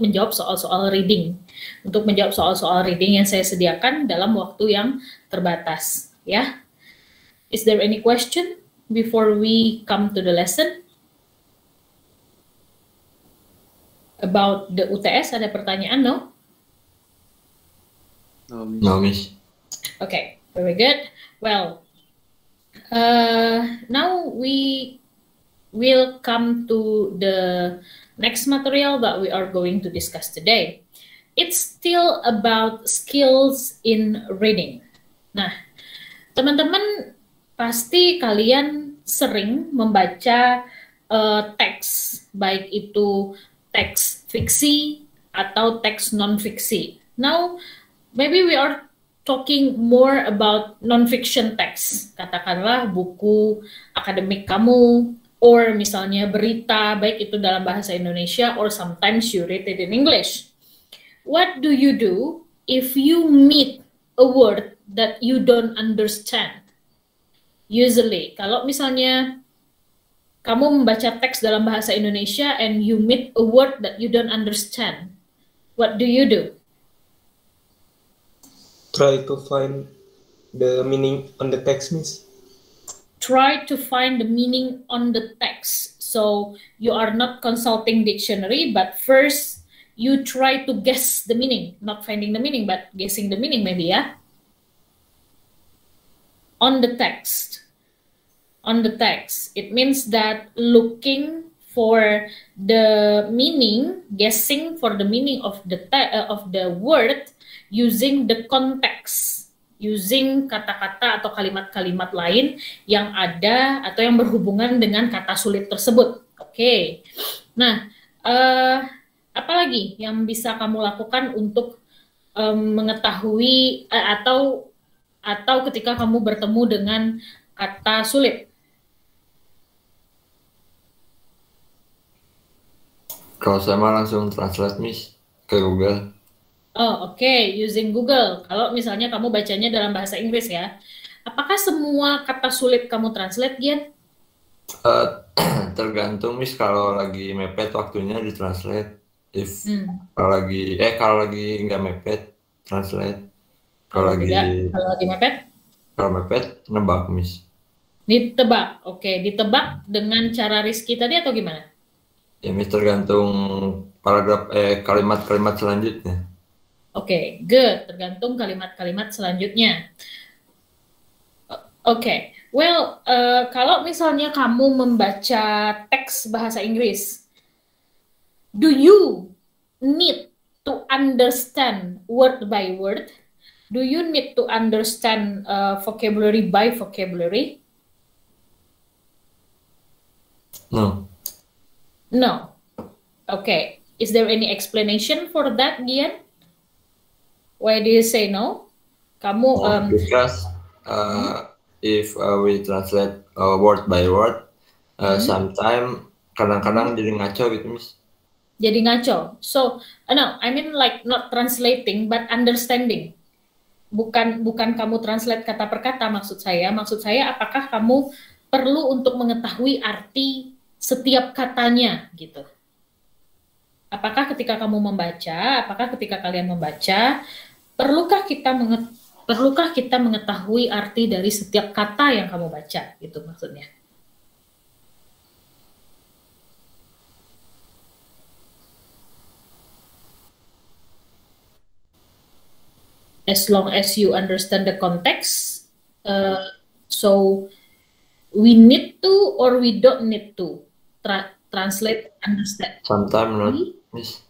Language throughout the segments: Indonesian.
untuk menjawab soal-soal reading. Untuk menjawab soal-soal reading yang saya sediakan dalam waktu yang terbatas. Ya. Is there any question before we come to the lesson? About the UTS, ada pertanyaan, no? No, Miss. Okay, very good. Well, now we will come to the next material that we are going to discuss today. It's still about skills in reading. Nah, teman-teman pasti kalian sering membaca teks, baik itu teks fiksi atau teks non-fiksi. Now, maybe we are talking more about non-fiction text. Katakanlah buku akademik kamu, or misalnya berita, baik itu dalam bahasa Indonesia, or sometimes you read it in English. What do you do if you meet a word that you don't understand? Usually, kalau misalnya kamu membaca teks dalam bahasa Indonesia and you meet a word that you don't understand, what do you do? Try to find the meaning on the text, Miss. Try to find the meaning on the text. So you are not consulting dictionary, but first you try to guess the meaning, not finding the meaning, but guessing the meaning maybe, yeah? On the text. On the text. It means that looking for the meaning, guessing for the meaning of the word using the context, using kata-kata atau kalimat-kalimat lain yang ada atau yang berhubungan dengan kata sulit tersebut. Oke. Nah, apa lagi yang bisa kamu lakukan untuk mengetahui atau ketika kamu bertemu dengan kata sulit? Kalau saya mah langsung translate, Miss, ke Google. Oh, oke. Using Google. Kalau misalnya kamu bacanya dalam bahasa Inggris ya. Apakah semua kata sulit kamu translate, Gian? Tergantung, Miss, kalau lagi mepet waktunya ditranslate. Kalau lagi nggak mepet, translate. Kalau lagi mepet? Kalau mepet, nebak, Miss. Ditebak. Oke, ditebak dengan cara Rizky tadi atau gimana? Ya, Miss, tergantung paragraf kalimat-kalimat selanjutnya. Oke, good. Tergantung kalimat-kalimat selanjutnya. Oke, well, kalau misalnya kamu membaca teks bahasa Inggris, do you need to understand word by word? Do you need to understand vocabulary by vocabulary? No. No. Okay. Is there any explanation for that, Gian? Why do you say no? Kamu because if we translate word by word, sometimes kadang-kadang jadi ngaco gitu, Miss. Jadi ngaco. So, no, I mean like not translating but understanding. Bukan kamu translate kata per kata maksud saya. Maksud saya apakah kamu perlu untuk mengetahui arti setiap katanya gitu. Apakah ketika kamu membaca, apakah ketika kalian membaca, perlukah kita mengetahui arti dari setiap kata yang kamu baca, gitu maksudnya. As long as you understand the context, so we need to or we don't need to translate, understand. Sometimes not, Miss.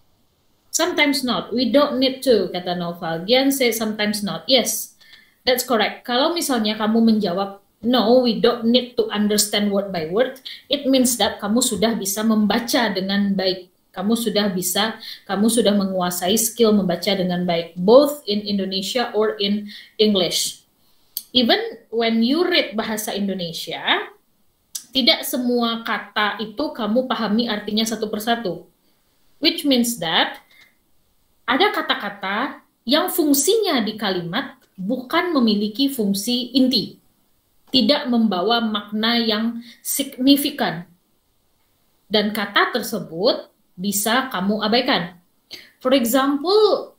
Sometimes not. We don't need to, kata Noval. Gian say sometimes not. Yes, that's correct. Kalau misalnya kamu menjawab, no, we don't need to understand word by word, it means that kamu sudah bisa membaca dengan baik. Kamu sudah menguasai skill membaca dengan baik, both in Indonesia or in English. Even when you read bahasa Indonesia, tidak semua kata itu kamu pahami artinya satu persatu. Which means that ada kata-kata yang fungsinya di kalimat bukan memiliki fungsi inti. Tidak membawa makna yang signifikan. Dan kata tersebut bisa kamu abaikan. For example,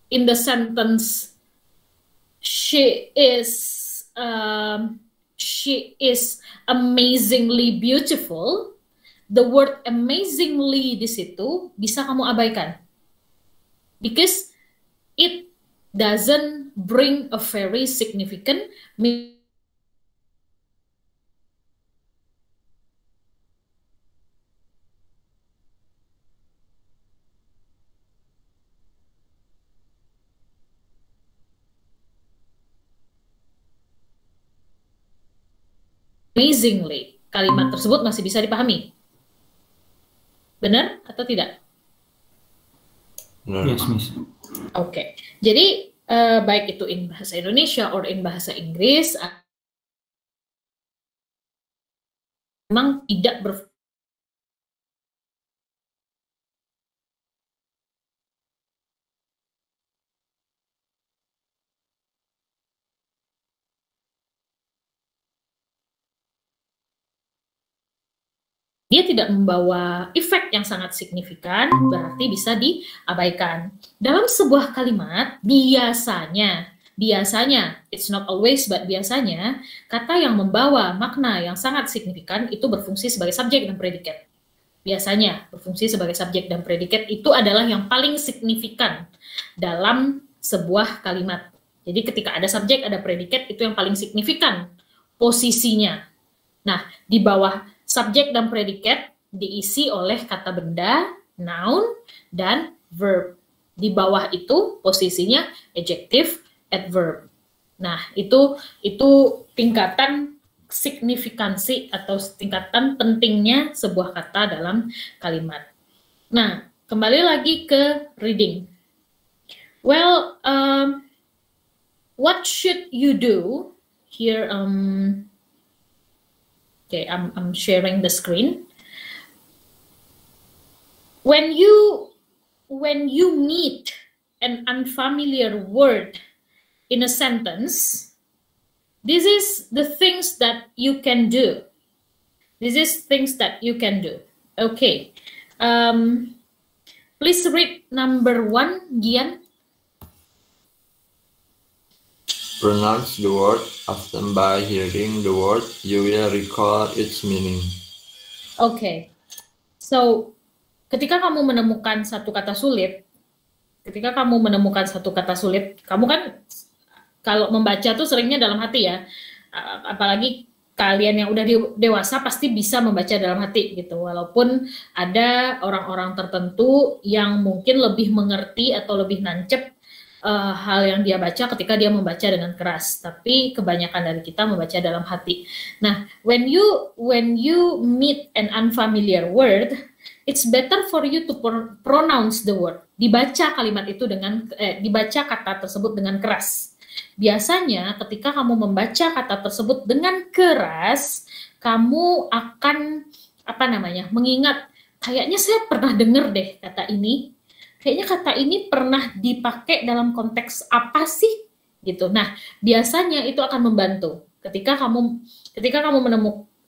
in the sentence, she is amazingly beautiful. The word amazingly di situ bisa kamu abaikan, because it doesn't bring a very significant meaning. Amazingly, kalimat tersebut masih bisa dipahami. Benar atau tidak? Yes, Miss. Oke. Jadi baik itu in bahasa Indonesia or in bahasa Inggris, memang tidak dia tidak membawa efek yang sangat signifikan, berarti bisa diabaikan. Dalam sebuah kalimat, biasanya, it's not always, but biasanya, kata yang membawa makna yang sangat signifikan itu berfungsi sebagai subjek dan predikat. Biasanya, berfungsi sebagai subjek dan predikat itu adalah yang paling signifikan dalam sebuah kalimat. Jadi ketika ada subjek, ada predikat, itu yang paling signifikan posisinya. Nah, di bawah subjek dan predikat diisi oleh kata benda, noun, dan verb. Di bawah itu posisinya adjective, adverb. Nah, itu tingkatan signifikansi atau tingkatan pentingnya sebuah kata dalam kalimat. Nah, kembali lagi ke reading. Well, what should you do here? Okay, I'm sharing the screen. When you meet an unfamiliar word in a sentence, this is the things that you can do. Okay. Please read number 1, Gian. Pronounce the word. Often by hearing the word, you will recall its meaning. Okay. So, ketika kamu menemukan satu kata sulit, kamu kan kalau membaca tuh seringnya dalam hati ya. Apalagi kalian yang udah dewasa pasti bisa membaca dalam hati gitu. Walaupun ada orang-orang tertentu yang mungkin lebih mengerti atau lebih nancep hal yang dia baca ketika dia membaca dengan keras, tapi kebanyakan dari kita membaca dalam hati. Nah, when you meet an unfamiliar word, it's better for you to pronounce the word. Dibaca kalimat itu dibaca kata tersebut dengan keras. Biasanya ketika kamu membaca kata tersebut dengan keras, kamu akan mengingat, kayaknya saya pernah dengar deh kata ini. Kayaknya kata ini pernah dipakai dalam konteks apa sih? Gitu. Nah, biasanya itu akan membantu. Ketika kamu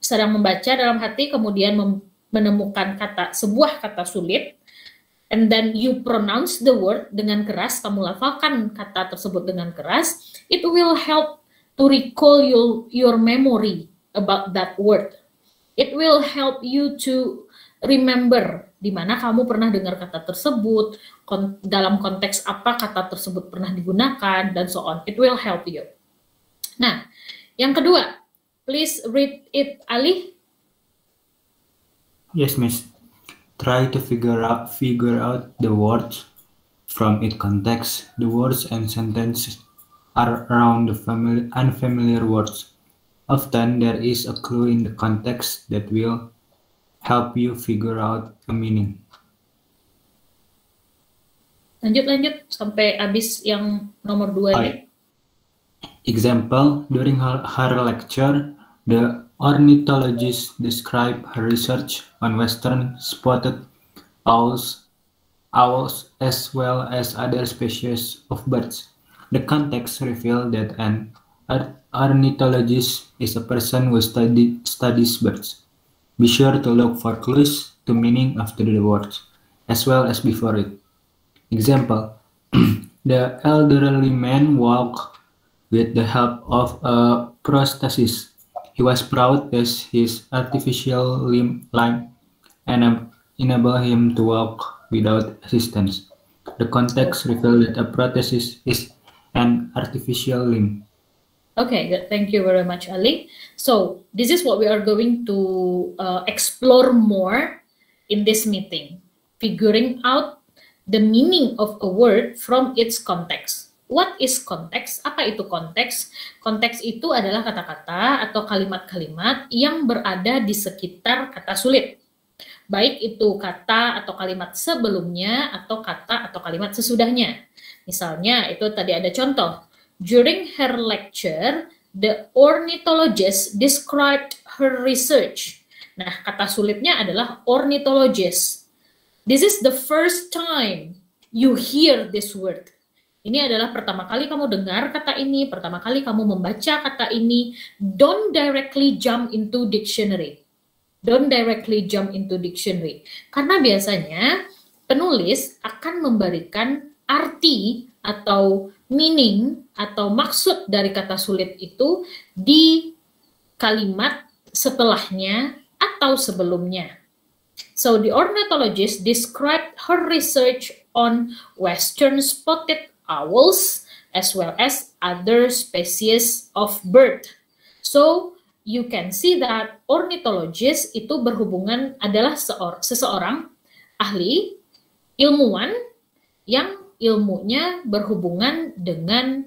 sedang membaca dalam hati, kemudian menemukan sebuah kata sulit, and then you pronounce the word dengan keras, kamu lafalkan kata tersebut dengan keras, it will help to recall your memory about that word. It will help you to remember di mana kamu pernah dengar kata tersebut, dalam konteks apa kata tersebut pernah digunakan, dan so on. It will help you. Nah, yang kedua, please read it, Ali. Yes, Miss. Try to figure out the words from its context. The words and sentences are around the unfamiliar words. Often there is a clue in the context that will help you figure out a meaning. Lanjut sampai habis yang nomor 2 ya. Example, during her lecture, the ornithologist described her research on western spotted owls as well as other species of birds. The context revealed that an ornithologist is a person who studies birds. Be sure to look for clues to meaning after the words, as well as before it. Example, the elderly man walked with the help of a prosthesis. He was proud that his artificial limb enable him to walk without assistance. The context reveals that a prosthesis is an artificial limb. Okay, good. Thank you very much, Ali. So this is what we are going to explore more in this meeting, figuring out the meaning of a word from its context. What is context? Apa itu konteks? Konteks itu adalah kata-kata atau kalimat-kalimat yang berada di sekitar kata sulit. Baik itu kata atau kalimat sebelumnya atau kata atau kalimat sesudahnya. Misalnya, itu tadi ada contoh. During her lecture, the ornithologist described her research. Nah, kata sulitnya adalah ornithologist. This is the first time you hear this word. Ini adalah pertama kali kamu dengar kata ini, pertama kali kamu membaca kata ini. Don't directly jump into dictionary. Don't directly jump into dictionary. Karena biasanya penulis akan memberikan arti atau meaning atau maksud dari kata sulit itu di kalimat setelahnya atau sebelumnya. So the ornithologist described her research on western spotted owls as well as other species of bird. So you can see that ornithologist itu berhubungan adalah seseorang ahli ilmuwan yang ilmunya berhubungan dengan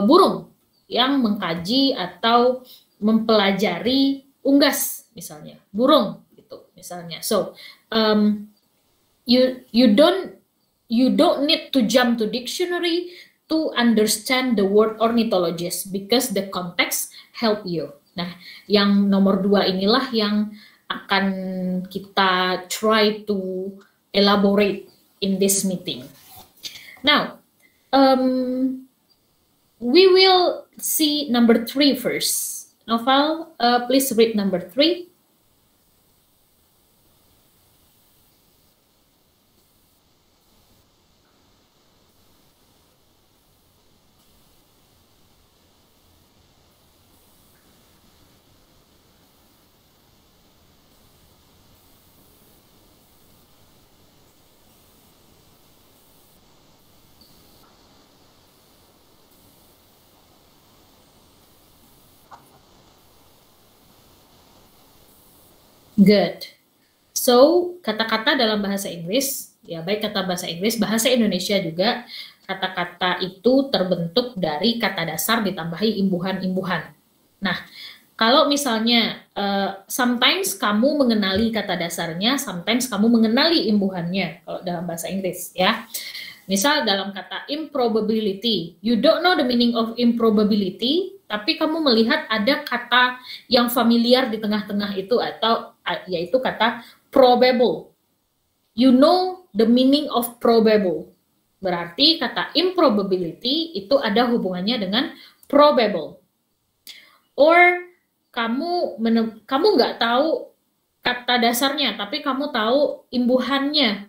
burung, yang mengkaji atau mempelajari unggas misalnya, burung gitu misalnya. So you don't need to jump to dictionary to understand the word ornithologist because the context help you. Nah, yang nomor 2 inilah yang akan kita try to elaborate in this meeting. Now, we will see number 3 first. Noval, please read number 3. Good. So, kata-kata dalam bahasa Inggris, ya baik kata bahasa Inggris, bahasa Indonesia juga, kata-kata itu terbentuk dari kata dasar ditambahi imbuhan-imbuhan. Nah, kalau misalnya sometimes kamu mengenali kata dasarnya, sometimes kamu mengenali imbuhannya, kalau dalam bahasa Inggris, ya. Misal dalam kata improbability, you don't know the meaning of improbability, tapi kamu melihat ada kata yang familiar di tengah-tengah itu, atau yaitu kata probable. You know the meaning of probable. Berarti kata improbability itu ada hubungannya dengan probable. Or kamu nggak tahu kata dasarnya, tapi kamu tahu imbuhannya.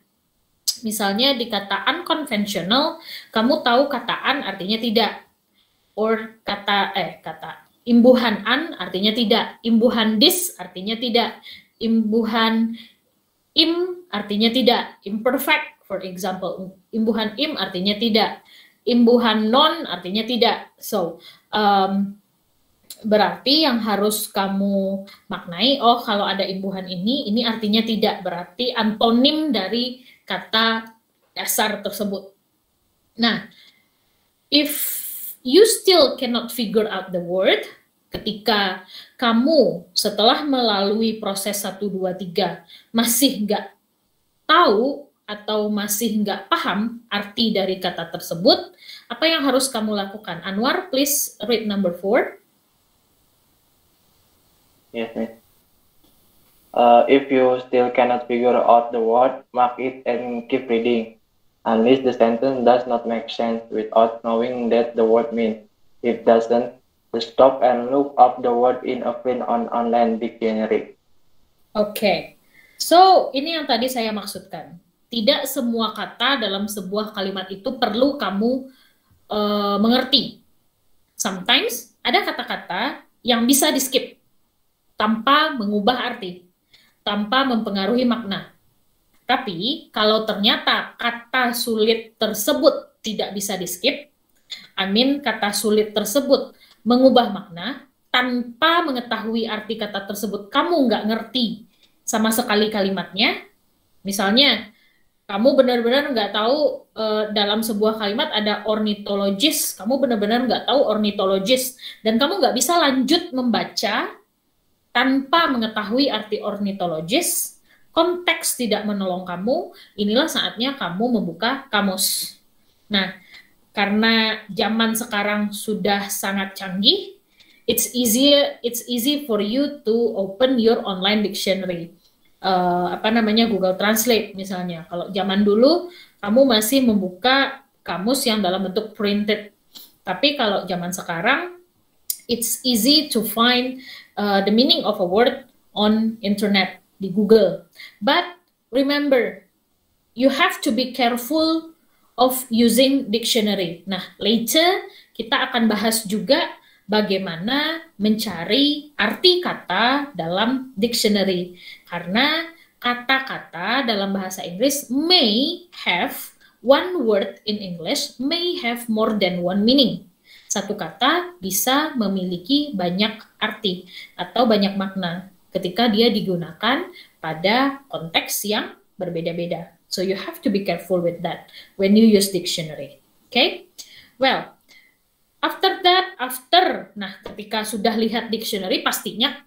Misalnya di kata unconventional, kamu tahu kata un artinya tidak. Or kata imbuhan an artinya tidak, imbuhan dis artinya tidak, imbuhan im artinya tidak, imperfect for example, imbuhan im artinya tidak, imbuhan non artinya tidak. So berarti yang harus kamu maknai, oh kalau ada imbuhan ini artinya tidak, berarti antonim dari kata dasar tersebut. Nah, if you still cannot figure out the word, ketika kamu setelah melalui proses 1, 2, 3 masih nggak tahu atau masih nggak paham arti dari kata tersebut, apa yang harus kamu lakukan? Anwar, please read number 4. Yes, Miss. If you still cannot figure out the word, mark it and keep reading. Unless the sentence does not make sense without knowing that the word means. If doesn't, stop and look up the word in a print on online dictionary. Oke. So, ini yang tadi saya maksudkan. tidak semua kata dalam sebuah kalimat itu perlu kamu mengerti. Sometimes ada kata-kata yang bisa di-skip tanpa mengubah arti, tanpa mempengaruhi makna. Tapi kalau ternyata kata sulit tersebut tidak bisa di-skip, kata sulit tersebut mengubah makna, tanpa mengetahui arti kata tersebut, kamu nggak ngerti sama sekali kalimatnya. Misalnya, kamu benar-benar nggak tahu dalam sebuah kalimat ada ornithologist, kamu benar-benar nggak tahu ornithologist, dan kamu nggak bisa lanjut membaca tanpa mengetahui arti ornithologist, konteks tidak menolong kamu, inilah saatnya kamu membuka kamus. Nah, karena zaman sekarang sudah sangat canggih, it's easy for you to open your online dictionary. Google Translate misalnya. Kalau zaman dulu kamu masih membuka kamus yang dalam bentuk printed. Tapi kalau zaman sekarang, it's easy to find the meaning of a word on internet di Google. But remember, you have to be careful of using dictionary. Nah, later kita akan bahas juga bagaimana mencari arti kata dalam dictionary. Karena kata-kata dalam bahasa Inggris may have one word in English may have more than one meaning. Satu kata bisa memiliki banyak arti atau banyak makna ketika dia digunakan pada konteks yang berbeda-beda. So you have to be careful with that when you use dictionary. Okay? Well, nah ketika sudah lihat dictionary pastinya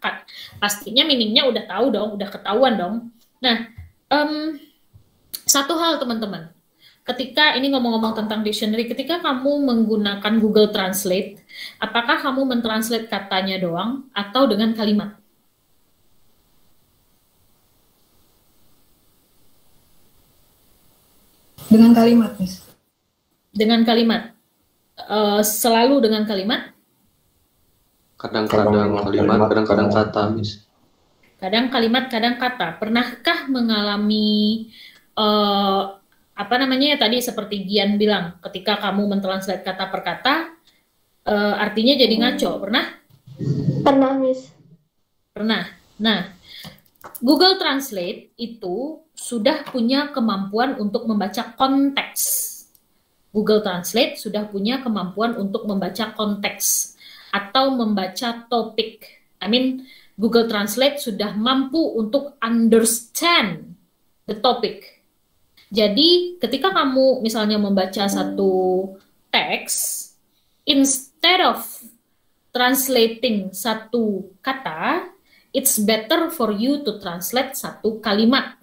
meaningnya udah tahu dong, udah ketahuan dong. Nah, satu hal teman-teman, ketika ini ngomong-ngomong tentang dictionary, ketika kamu menggunakan Google Translate, apakah kamu mentranslate katanya doang atau dengan kalimat? Dengan kalimat, Miss. Dengan kalimat. Selalu dengan kalimat? Kadang-kadang kalimat, kadang-kadang kata, Miss. Kadang kalimat, kadang kata. Pernahkah mengalami tadi seperti Gian bilang, ketika kamu mentranslate kata per kata, artinya jadi ngaco. Pernah? Pernah, Miss. Pernah. Nah, Google Translate itu sudah punya kemampuan untuk membaca konteks. Google Translate sudah punya kemampuan untuk membaca konteks atau membaca topik. Google Translate sudah mampu untuk understand the topic. Jadi, ketika kamu misalnya membaca satu teks, instead of translating satu kata, it's better for you to translate satu kalimat.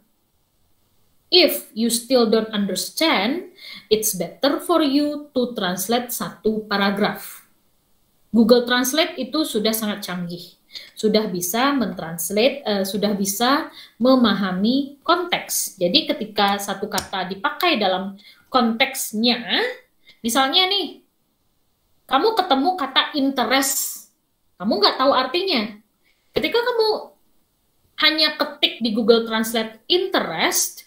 If you still don't understand, it's better for you to translate satu paragraf. Google Translate itu sudah sangat canggih. Sudah bisa mentranslate, sudah bisa memahami konteks. Jadi ketika satu kata dipakai dalam konteksnya, misalnya nih, kamu ketemu kata interest, kamu nggak tahu artinya. Ketika kamu hanya ketik di Google Translate interest,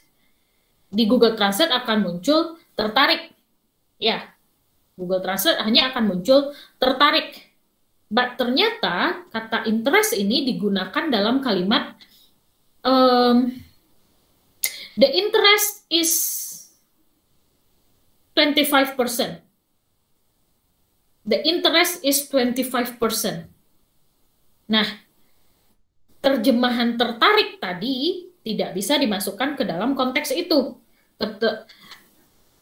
di Google Translate akan muncul tertarik. Ya, Google Translate hanya akan muncul tertarik. But ternyata kata interest ini digunakan dalam kalimat the interest is 25%. The interest is 25%. Nah, terjemahan tertarik tadi tidak bisa dimasukkan ke dalam konteks itu.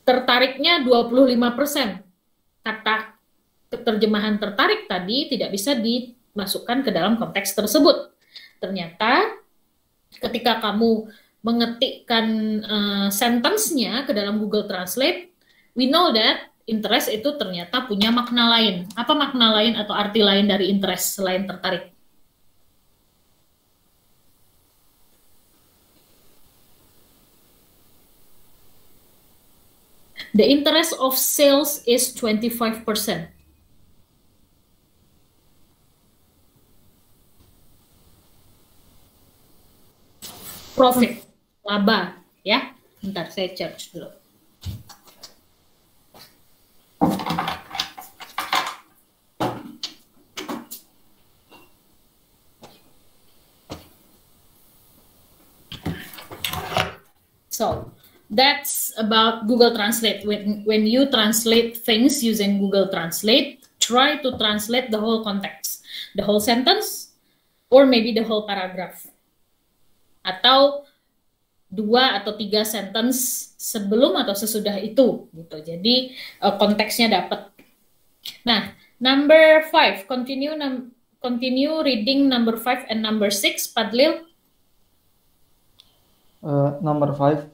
Tertariknya 25%. Kata terjemahan tertarik tadi tidak bisa dimasukkan ke dalam konteks tersebut. Ternyata ketika kamu mengetikkan sentence-nya ke dalam Google Translate, we know that interest itu ternyata punya makna lain. Apa makna lain atau arti lain dari interest selain tertarik? The interest of sales is 25%. Profit, laba, ya. Bentar, saya charge dulu. So that's about Google Translate. When you translate things using Google Translate, try to translate the whole context, the whole sentence, or maybe the whole paragraph. Atau 2 atau 3 sentence sebelum atau sesudah itu gitu. Jadi konteksnya dapat. Nah, number 5, continue reading number 5 and number 6, Padlil. Number 5,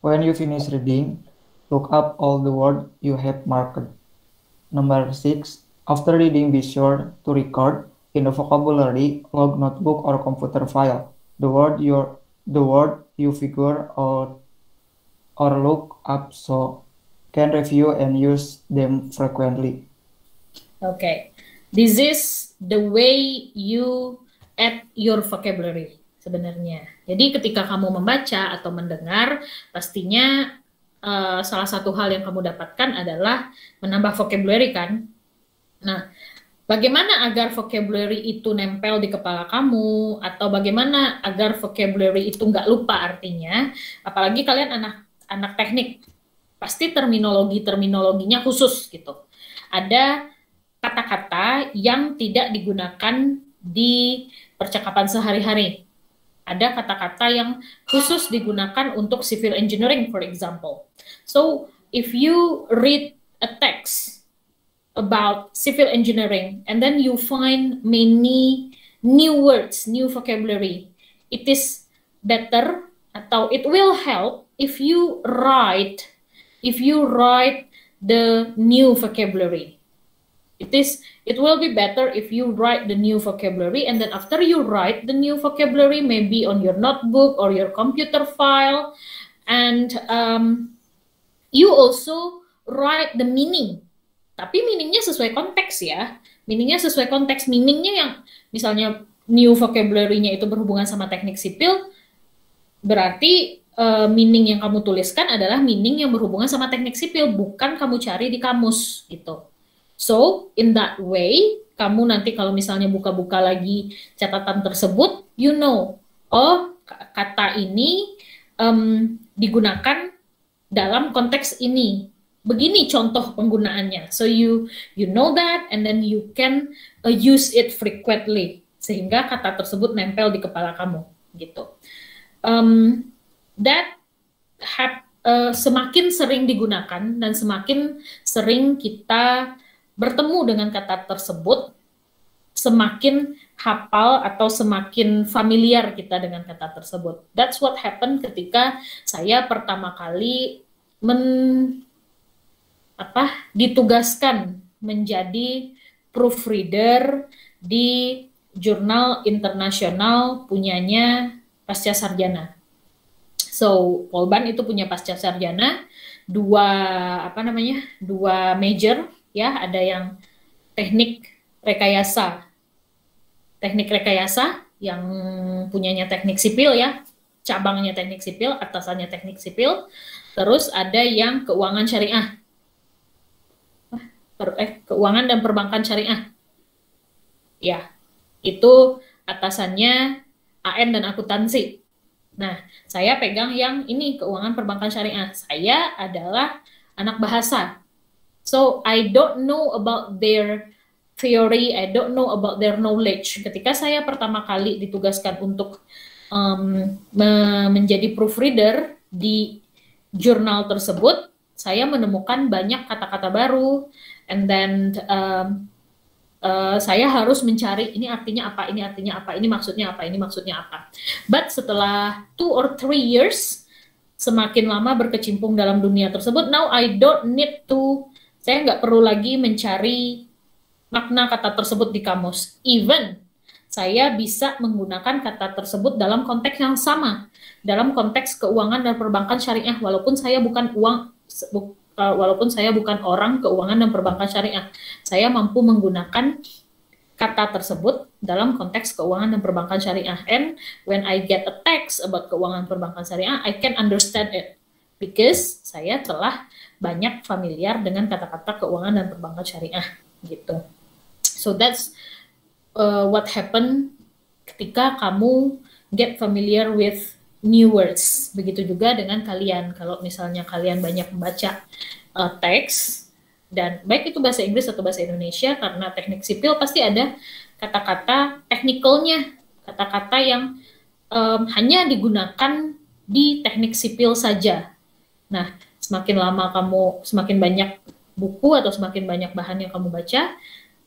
when you finish reading, look up all the words you have marked. Number 6, after reading, be sure to record in the vocabulary log notebook or computer file the word you figure out or look up so can review and use them frequently. Okay, this is the way you add your vocabulary sebenarnya. Jadi ketika kamu membaca atau mendengar, pastinya salah satu hal yang kamu dapatkan adalah menambah vocabulary kan. Nah, bagaimana agar vocabulary itu nempel di kepala kamu, atau bagaimana agar vocabulary itu nggak lupa artinya, apalagi kalian anak teknik, pasti terminologinya khusus gitu. Ada kata-kata yang tidak digunakan di percakapan sehari-hari. Ada kata-kata yang khusus digunakan untuk civil engineering, for example. So, if you read a text about civil engineering and then you find many new words, new vocabulary, it is better atau it will help if you write the new vocabulary. It will be better if you write the new vocabulary, and then after you write the new vocabulary, maybe on your notebook or your computer file, and you also write the meaning. Tapi meaningnya sesuai konteks ya. Meaningnya sesuai konteks. Meaningnya yang misalnya new vocabulary-nya itu berhubungan sama teknik sipil, berarti meaning yang kamu tuliskan adalah meaning yang berhubungan sama teknik sipil, bukan kamu cari di kamus gitu. So, in that way, kamu nanti kalau misalnya buka-buka lagi catatan tersebut, you know, oh kata ini digunakan dalam konteks ini. Begini contoh penggunaannya. So, you know that, and then you can use it frequently, sehingga kata tersebut nempel di kepala kamu, gitu. Semakin sering digunakan dan semakin sering kita bertemu dengan kata tersebut, semakin hafal atau semakin familiar kita dengan kata tersebut. That's what happened ketika saya pertama kali ditugaskan menjadi proofreader di jurnal internasional punyanya pasca sarjana. So, Polban itu punya pasca sarjana, dua major, ya, ada yang teknik rekayasa yang punyanya teknik sipil ya, cabangnya teknik sipil, atasannya teknik sipil. Terus ada yang keuangan syariah, keuangan dan perbankan syariah, ya, itu atasannya AN dan akuntansi. Nah, saya pegang yang ini, keuangan perbankan syariah. Saya adalah anak bahasa. So, I don't know about their theory, I don't know about their knowledge. Ketika saya pertama kali ditugaskan untuk menjadi proofreader di jurnal tersebut, saya menemukan banyak kata-kata baru, and then saya harus mencari ini artinya apa, ini artinya apa, ini maksudnya apa, ini maksudnya apa. But setelah 2 or 3 years, semakin lama berkecimpung dalam dunia tersebut, now I don't need to, saya nggak perlu lagi mencari makna kata tersebut di kamus. Even saya bisa menggunakan kata tersebut dalam konteks yang sama, dalam konteks keuangan dan perbankan syariah, walaupun saya bukan orang keuangan dan perbankan syariah. Saya mampu menggunakan kata tersebut dalam konteks keuangan dan perbankan syariah. And when I get a text about keuangan perbankan syariah, I can understand it. because saya telah banyak familiar dengan kata-kata keuangan dan perbankan syariah gitu. So that's what happen ketika kamu get familiar with new words. Begitu juga dengan kalian. Kalau misalnya kalian banyak membaca teks, dan baik itu bahasa Inggris atau bahasa Indonesia, karena teknik sipil pasti ada kata-kata technicalnya, kata-kata yang hanya digunakan di teknik sipil saja. Nah, semakin lama kamu, semakin banyak buku atau semakin banyak bahan yang kamu baca,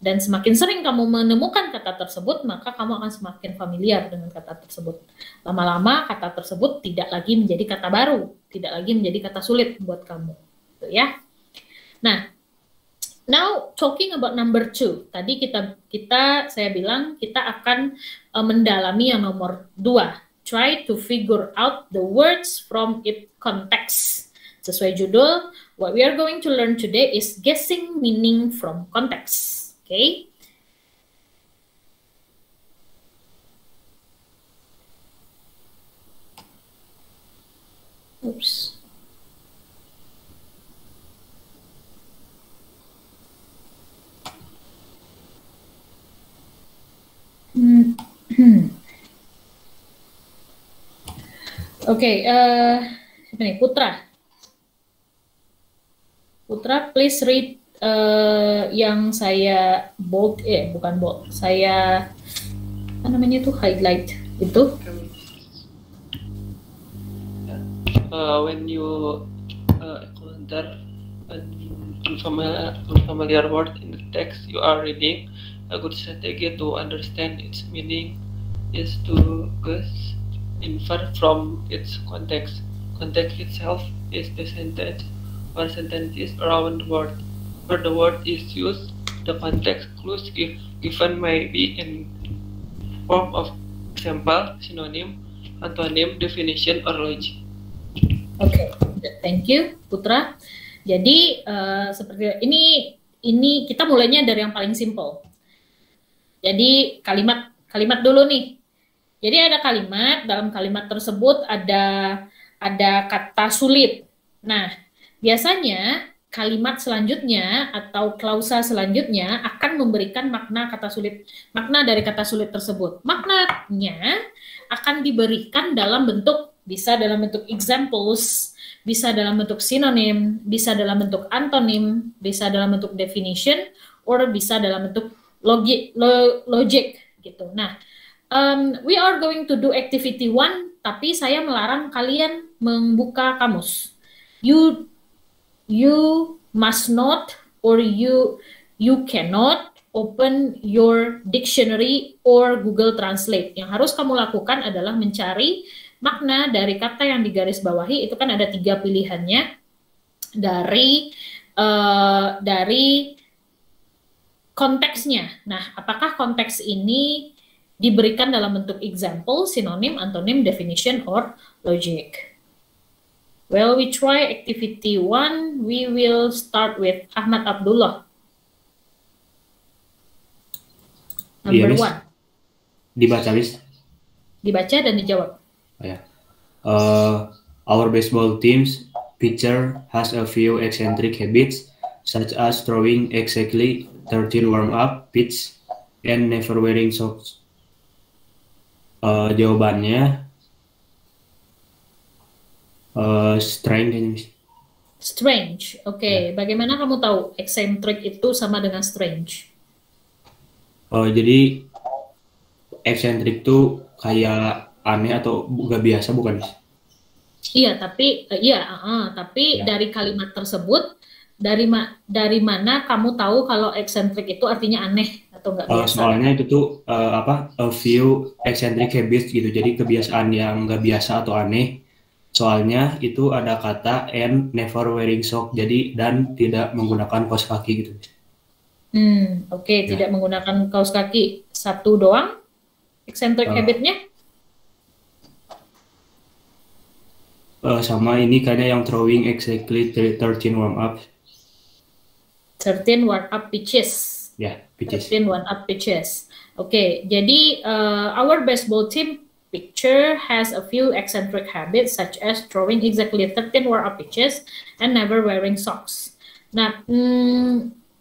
dan semakin sering kamu menemukan kata tersebut, maka kamu akan semakin familiar dengan kata tersebut. Lama-lama kata tersebut tidak lagi menjadi kata baru, tidak lagi menjadi kata sulit buat kamu. Gitu ya. Nah, now talking about number 2. Tadi saya bilang kita akan mendalami yang nomor 2. Try to figure out the words from its context. Sesuai judul, what we are going to learn today is guessing meaning from context. Okay. Oops. Okay, siapa nih? Putra. Putra, please read yang saya bold, bukan bold, saya apa namanya itu, highlight itu. When you encounter an unfamiliar word in the text you are reading, a good strategy to understand its meaning is to infer from its context. Context itself is the sentence or sentences around the word. Where the word is used, the context clues given may be in form of example, synonym, antonym, definition, or logic. Oke, thank you, Putra. Jadi seperti ini kita mulainya dari yang paling simple. Jadi kalimat dulu nih. Jadi ada kalimat, dalam kalimat tersebut ada kata sulit. Nah, biasanya kalimat selanjutnya atau klausa selanjutnya akan memberikan makna dari kata sulit tersebut. Maknanya akan diberikan dalam bentuk, bisa dalam bentuk examples, bisa dalam bentuk sinonim, bisa dalam bentuk antonim, bisa dalam bentuk definition, or bisa dalam bentuk logic gitu. Nah, we are going to do activity 1, tapi saya melarang kalian membuka kamus. You must not, or you cannot open your dictionary or Google Translate. Yang harus kamu lakukan adalah mencari makna dari kata yang digarisbawahi. Itu kan ada 3 pilihannya dari konteksnya. Nah, apakah konteks ini diberikan dalam bentuk example, synonym, antonym, definition, or logic? Well, we try activity 1. We will start with Ahmad Abdullah. Number 1. Dibaca, Miss. Dibaca dan dijawab. Oh, ya. Our baseball team's pitcher has a few eccentric habits, such as throwing exactly 13 warm-up pitches and never wearing socks. Jawabannya strange. Oke. Bagaimana kamu tahu eccentric itu sama dengan strange? Jadi eccentric itu kayak aneh atau gak biasa, bukan? Iya, tapi dari kalimat tersebut dari mana kamu tahu kalau eccentric itu artinya aneh atau nggak biasa? Soalnya itu tuh a few eccentric habits gitu. Jadi kebiasaan yang nggak biasa atau aneh. Soalnya itu ada kata and never wearing sock, jadi dan tidak menggunakan kaos kaki gitu. Oke. Tidak menggunakan kaos kaki, satu doang eccentric habitnya? Sama ini kayaknya yang throwing exactly 13 warm up. 13 warm up pitches. Ya, pitches. 13 warm up pitches. Oke, jadi our baseball team picture has a few eccentric habits such as throwing exactly 13 war pitches and never wearing socks. Nah,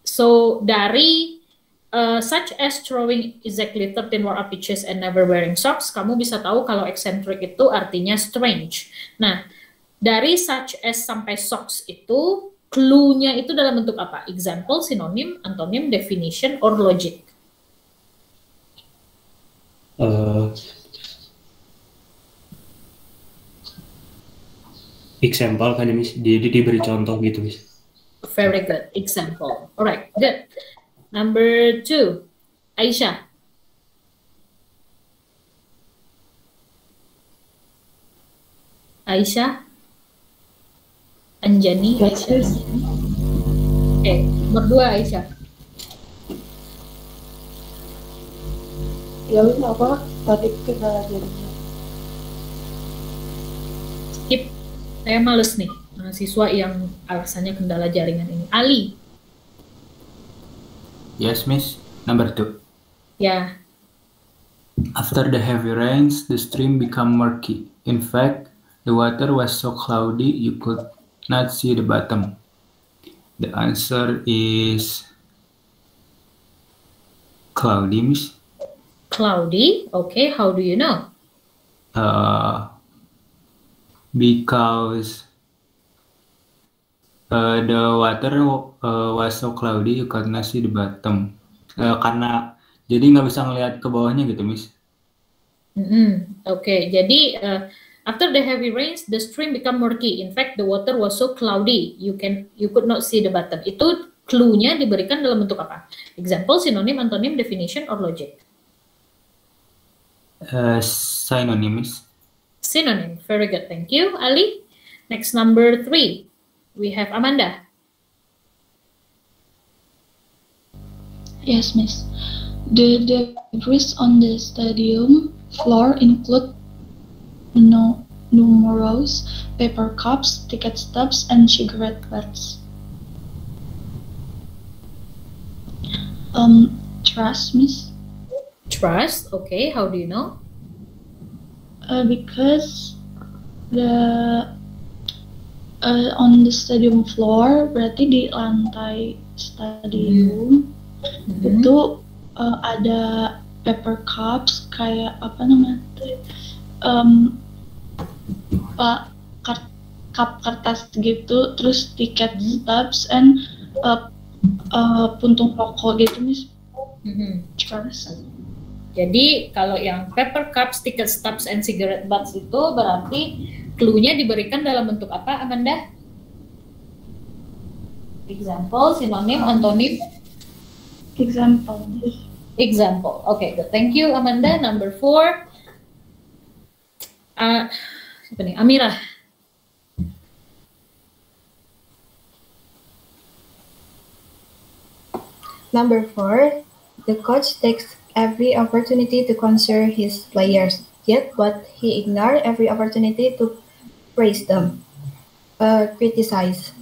so dari such as throwing exactly 13 war pitches and never wearing socks, kamu bisa tahu kalau eccentric itu artinya strange. Nah, dari such as sampai socks itu, clue-nya itu dalam bentuk apa? Example, sinonim, antonim, definition, or logic? Example kan Miss, jadi diberi contoh gitu Miss. Very good, example. Alright, good. Number 2, Aisyah. Aisyah, Anjani, Aisyah. Oke, nomor 2 Aisyah. Ya apa tadi kendala jaringan. Skip. Saya males nih mahasiswa yang alasannya kendala jaringan ini. Ali. Yes, Miss. Number 2. Ya. After the heavy rains, the stream became murky. In fact, the water was so cloudy you could not see the bottom. The answer is cloudy, Miss. Cloudy. Okay, how do you know? Because the water was so cloudy you could not see the bottom. Karena jadi nggak bisa ngelihat ke bawahnya gitu, Miss. Okay, jadi after the heavy rains, the stream become murky. In fact, the water was so cloudy you could not see the bottom. Itu clue-nya diberikan dalam bentuk apa? Example, sinonim, antonim, definition, or logic? Synonym, Miss. Synonym. Very good. Thank you, Ali. Next, number 3. We have Amanda. Yes, Miss. The debris on the stadium floor include numerous paper cups, ticket stubs, and cigarette butts. Trust, Miss. Trust. Okay, how do you know? Because on the stadium floor, berarti di lantai stadium itu ada paper cups kayak apa namanya cup kertas gitu, terus tiket stubs and puntung rokok gitu, Miss. Trust. Jadi kalau yang paper cups, ticket stubs, and cigarette butts itu berarti clue-nya diberikan dalam bentuk apa, Amanda? Example, sinonim, antonim? Example. Example. Okay, good. Thank you, Amanda. Number 4. Siapa nih? Amira. Number 4. The coach takes every opportunity to concern his players, but he ignored every opportunity to praise them, criticize.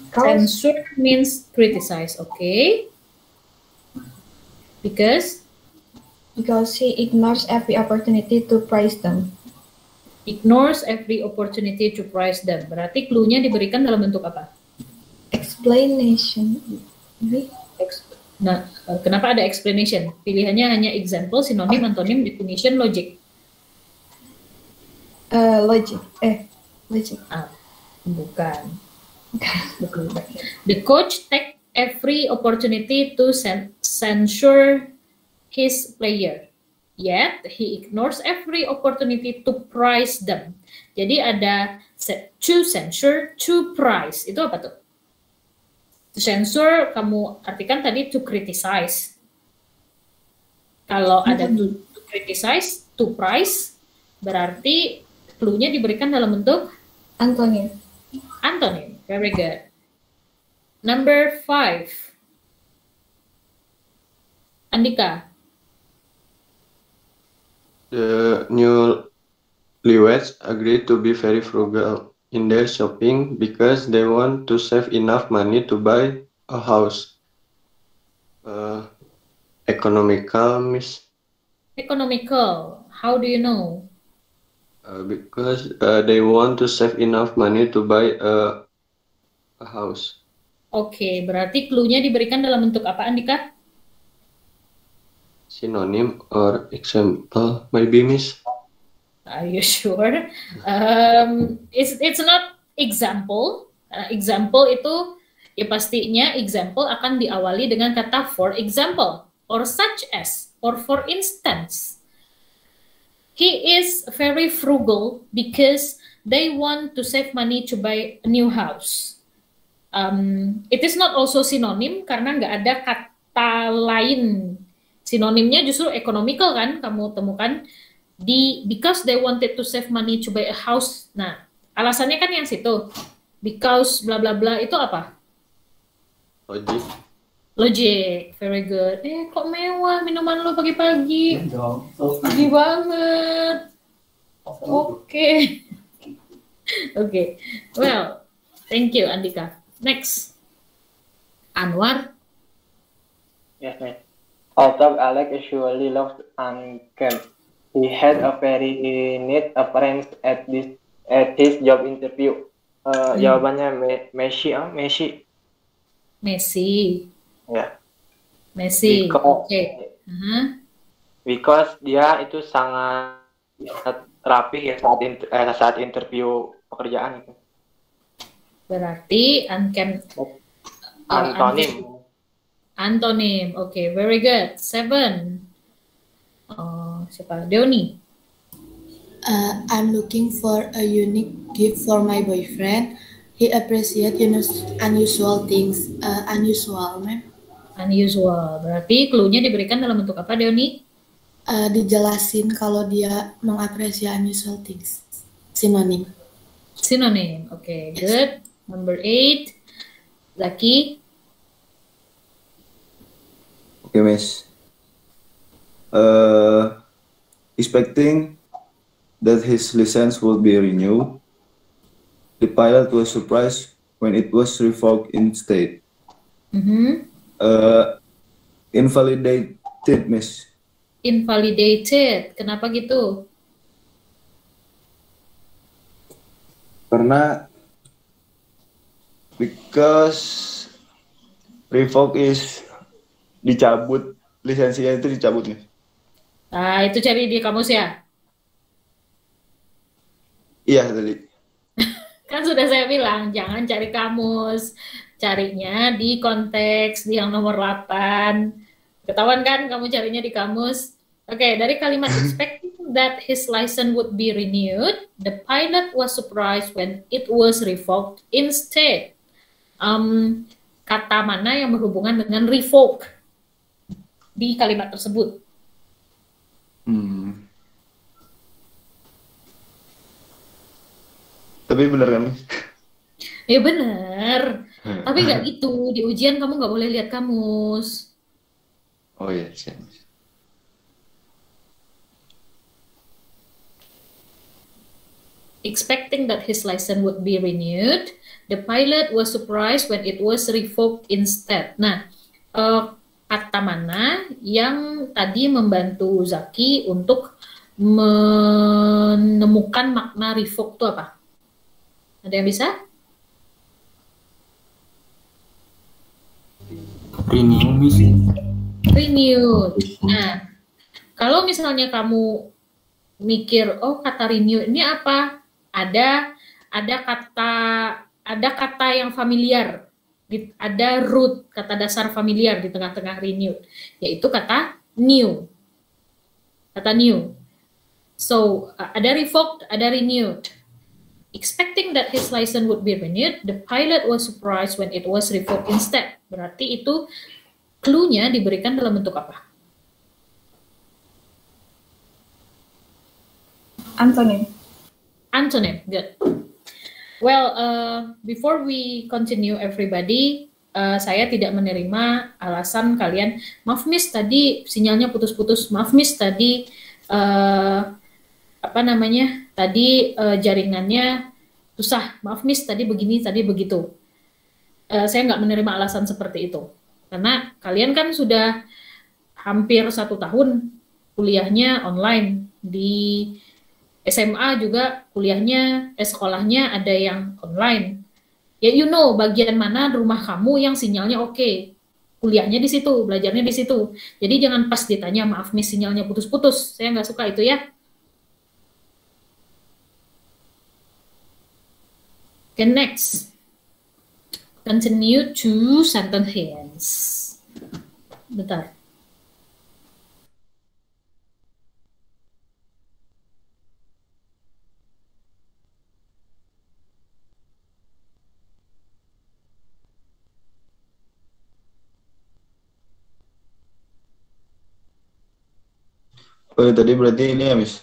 Censure means criticize, okay? Because he ignores every opportunity to praise them. Ignores every opportunity to praise them. Berarti clue-nya diberikan dalam bentuk apa? Explanation. Nah, kenapa ada explanation? Pilihannya hanya example, sinonim, antonim, definition, logic. Logic. Logic. Bukan. The coach take every opportunity to censure his player, yet he ignores every opportunity to praise them. Jadi ada to censure, to praise. Itu apa tuh? To censure kamu artikan tadi to criticize. Kalau ada to criticize, to praise, berarti clue-nya diberikan dalam bentuk antonim. Antonym. Very good. Number 5. Andika. The newlyweds agreed to be very frugal in their shopping because they want to save enough money to buy a house. Economical, Miss. Economical. How do you know? Because they want to save enough money to buy a house. Oke, berarti clue-nya diberikan dalam bentuk apa, Andika? Synonym or example, maybe, Miss? Are you sure? It's not example. Example itu ya pastinya example akan diawali dengan kata for example or such as or for instance. He is very frugal because they want to save money to buy a new house. It is not also synonym karena nggak ada kata lain. Sinonimnya justru economical kan kamu temukan di because they wanted to save money to buy a house. Nah, alasannya kan yang situ. Because bla bla bla itu apa? Logic. Logic, very good. Kok mewah minuman lo pagi-pagi? Pagi banget. Oke. Oke. Well, thank you Andika. Next. Anwar. Yes, ma'am. Although Alex usually looks unkempt, he had a very neat appearance at his job interview. Jawabannya Messi. Messi. Ya. Messi. Oke. Because dia itu sangat rapih ya saat interview pekerjaan itu. Berarti unkempt. Antonym. Oke, very good. 7. Siapa? Deoni. I'm looking for a unique gift for my boyfriend. He appreciates unusual things. Unusual, ma'am. Unusual. Berarti clue-nya diberikan dalam bentuk apa, Deoni? Dijelasin kalau dia mengapresiasi unusual things. Synonym. Synonym. Oke, good. Number 8. Zaki. Okay, Miss. Expecting that his license would be renewed, the pilot was surprised when it was revoked instead. Invalidated, Miss. Invalidated. Kenapa gitu? Karena because revoke is dicabut, lisensinya itu dicabut nih. Nah, itu cari di kamus ya? Iya tadi. Kan sudah saya bilang, jangan cari kamus. Carinya di konteks, di yang nomor 8. Ketahuan kan kamu carinya di kamus? Oke, dari kalimat expecting that his license would be renewed, the pilot was surprised when it was revoked instead. Kata mana yang berhubungan dengan revoke di kalimat tersebut? Tapi bener kan? Ya bener. Tapi nggak gitu. Di ujian kamu nggak boleh lihat kamus. Oh iya, siap. Expecting that his license would be renewed, the pilot was surprised when it was revoked instead. Nah, kata mana yang tadi membantu Zaki untuk menemukan makna revoke itu apa? Ada yang bisa? Renew, Miss. Renewed. Nah, kalau misalnya kamu mikir, oh kata renew ini apa? Ada kata yang familiar, ada root, kata dasar familiar di tengah-tengah renewed, yaitu kata new. Kata new. So, ada revoked, ada renewed. Expecting that his license would be renewed, the pilot was surprised when it was revoked instead. Berarti itu clue-nya diberikan dalam bentuk apa? Antonym. Antonym, good. Well, before we continue everybody, saya tidak menerima alasan kalian, maaf Miss tadi sinyalnya putus-putus, maaf Miss tadi tadi jaringannya susah, maaf Miss tadi begini, tadi begitu. Saya nggak menerima alasan seperti itu, karena kalian kan sudah hampir 1 tahun kuliahnya online, di SMA juga kuliahnya, sekolahnya ada yang online. Ya you know bagian mana rumah kamu yang sinyalnya oke. Kuliahnya di situ, belajarnya di situ. Jadi jangan pas ditanya, maaf Miss sinyalnya putus-putus. Saya nggak suka itu ya. Okay, next. Continue to sentence. Bentar. Tadi berarti ini ya, Miss.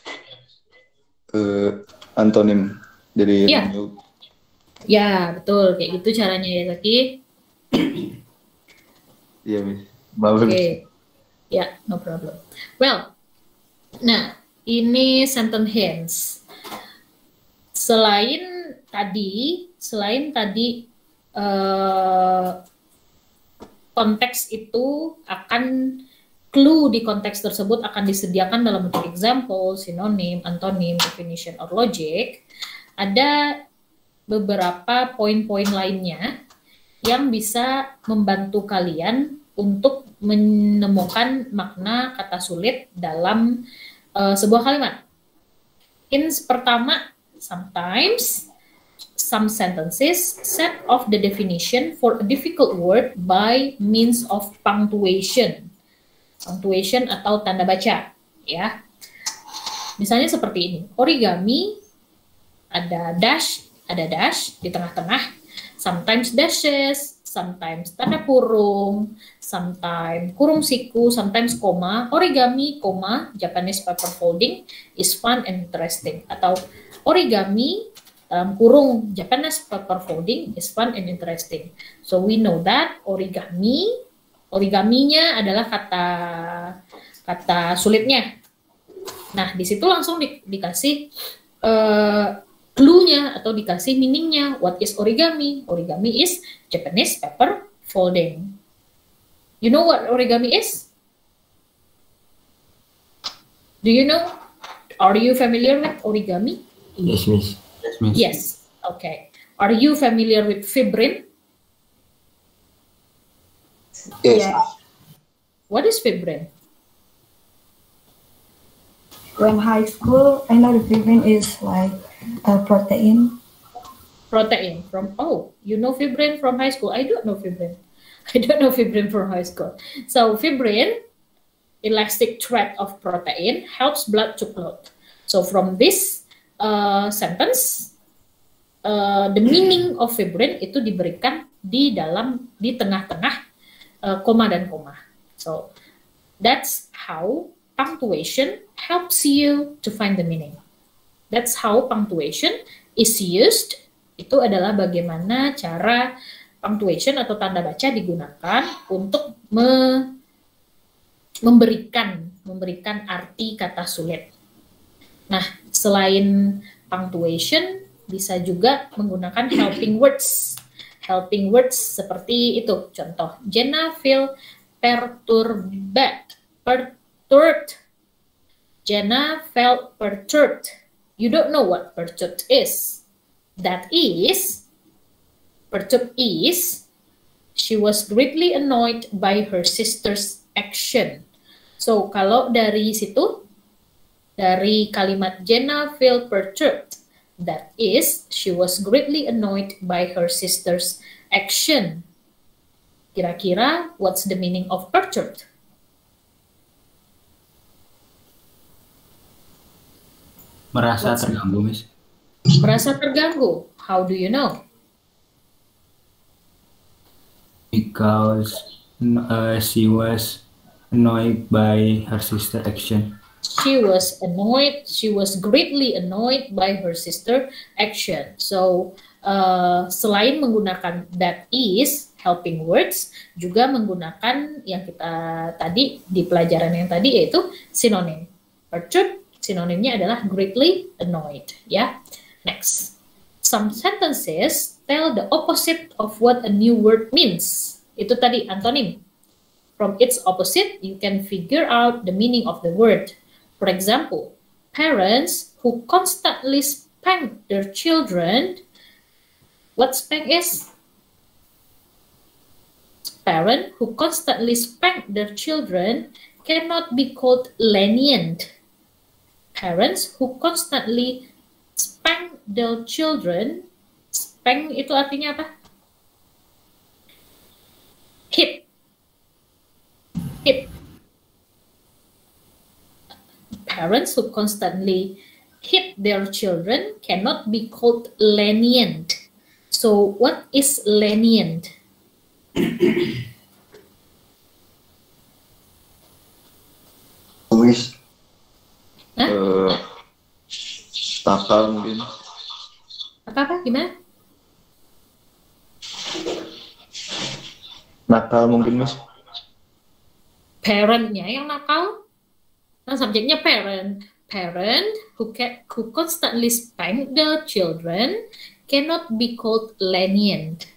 Antonim dari Iya. renew. Ya, betul. Kayak gitu caranya ya, Zaki. Iya, Miss. Maaf, Miss. Oke. Ya, no problem. Well, nah, ini sentence hands. Selain tadi konteks itu akan clue di konteks tersebut akan disediakan dalam bentuk example, sinonim, antonim, definition, or logic. Ada beberapa poin-poin lainnya yang bisa membantu kalian untuk menemukan makna kata sulit dalam sebuah kalimat. Hints pertama, sometimes some sentences set off the definition for a difficult word by means of punctuation. Punctuation atau tanda baca, ya. Misalnya seperti ini, origami ada dash di tengah-tengah, sometimes dashes, sometimes tanda kurung, sometimes kurung siku, sometimes koma. Origami, koma, Japanese paper folding is fun and interesting. Atau origami dalam kurung Japanese paper folding is fun and interesting. So we know that origaminya adalah kata sulitnya. Nah, di situ langsung dikasih clue-nya atau dikasih meaning-nya. What is origami? Origami is Japanese paper folding. You know what origami is? Do you know? Are you familiar with origami? Yes, Miss. Yes, Miss. Yes. Okay. Are you familiar with fibrin? Yes. What is fibrin? When high school, I know the fibrin is like a protein. Protein from, oh, you know fibrin from high school. I don't know fibrin. I don't know fibrin from high school. So fibrin, elastic thread of protein, helps blood to clot. So from this sentence, the meaning of fibrin itu diberikan di tengah-tengah koma dan koma. So that's how punctuation helps you to find the meaning. That's how punctuation is used. Itu adalah bagaimana cara punctuation atau tanda baca digunakan untuk memberikan arti kata sulit. Nah, selain punctuation, bisa juga menggunakan helping words. Helping words seperti itu. Contoh, Jenna feel perturbed. Jenna felt perturbed. You don't know what perturbed is. That is, perturbed is, she was greatly annoyed by her sister's action. So, kalau dari situ, dari kalimat Jenna feel perturbed, that is, she was greatly annoyed by her sister's action. Kira-kira, what's the meaning of perturbed? Merasa terganggu, Miss. Merasa terganggu. How do you know? Because she was annoyed by her sister's action. She was greatly annoyed by her sister's action. So, selain menggunakan that is, helping words, juga menggunakan yang kita tadi, di pelajaran yang tadi, yaitu sinonim. Perturbed, sinonimnya adalah greatly annoyed. Ya. Next. Some sentences tell the opposite of what a new word means. Itu tadi, antonim. From its opposite, you can figure out the meaning of the word. For example, parents who constantly spank their children. What spank is? Parents who constantly spank their children cannot be called lenient. Parents who constantly spank their children, spank itu artinya apa? Hit. Hit. Parents who constantly hit their children cannot be called lenient. So what is lenient? Miss, nakal mungkin. Apa gimana? Nakal mungkin, Miss. Parentnya yang nakal. Nah, subjeknya parent. Parent who constantly spank the children cannot be called lenient.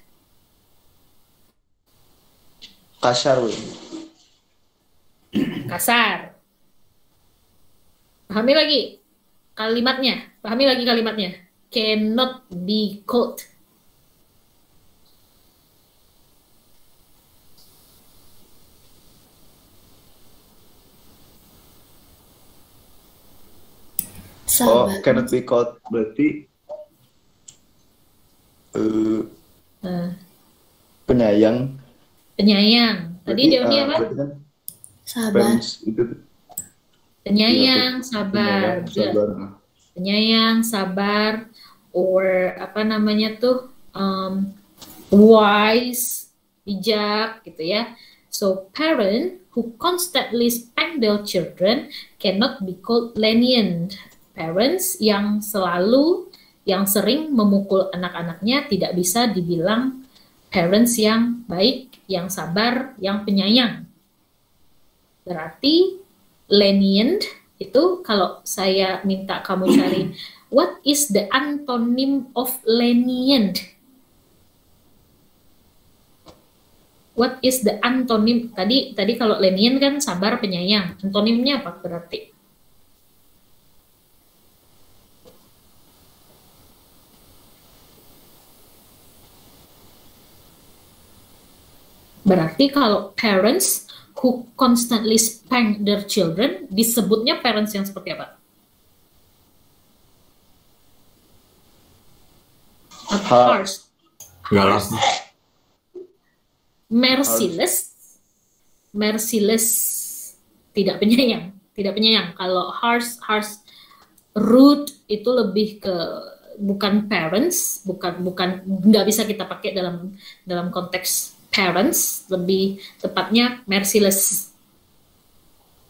Kasar, Win. Kasar. Pahami lagi kalimatnya. Cannot be called. Oh, cannot be called berarti penyayang. Tadi Deoni apa? Kan Sabar. Penyayang, sabar. Penyayang, sabar, or apa namanya tuh, wise, bijak gitu ya. So parent who constantly spank their children cannot be called lenient. Parents yang sering memukul anak-anaknya tidak bisa dibilang parents yang baik, yang sabar, yang penyayang. Berarti lenient itu kalau saya minta kamu cari what is the antonym of lenient? What is the antonym? Tadi kalau lenient kan sabar, penyayang. Antonimnya apa berarti? Berarti kalau parents who constantly spank their children, disebutnya parents yang seperti apa? Harsh. Galak. Merciless, tidak penyayang. Kalau harsh, rude itu lebih ke bukan parents, bukan nggak bisa kita pakai dalam konteks parents, lebih tepatnya merciless,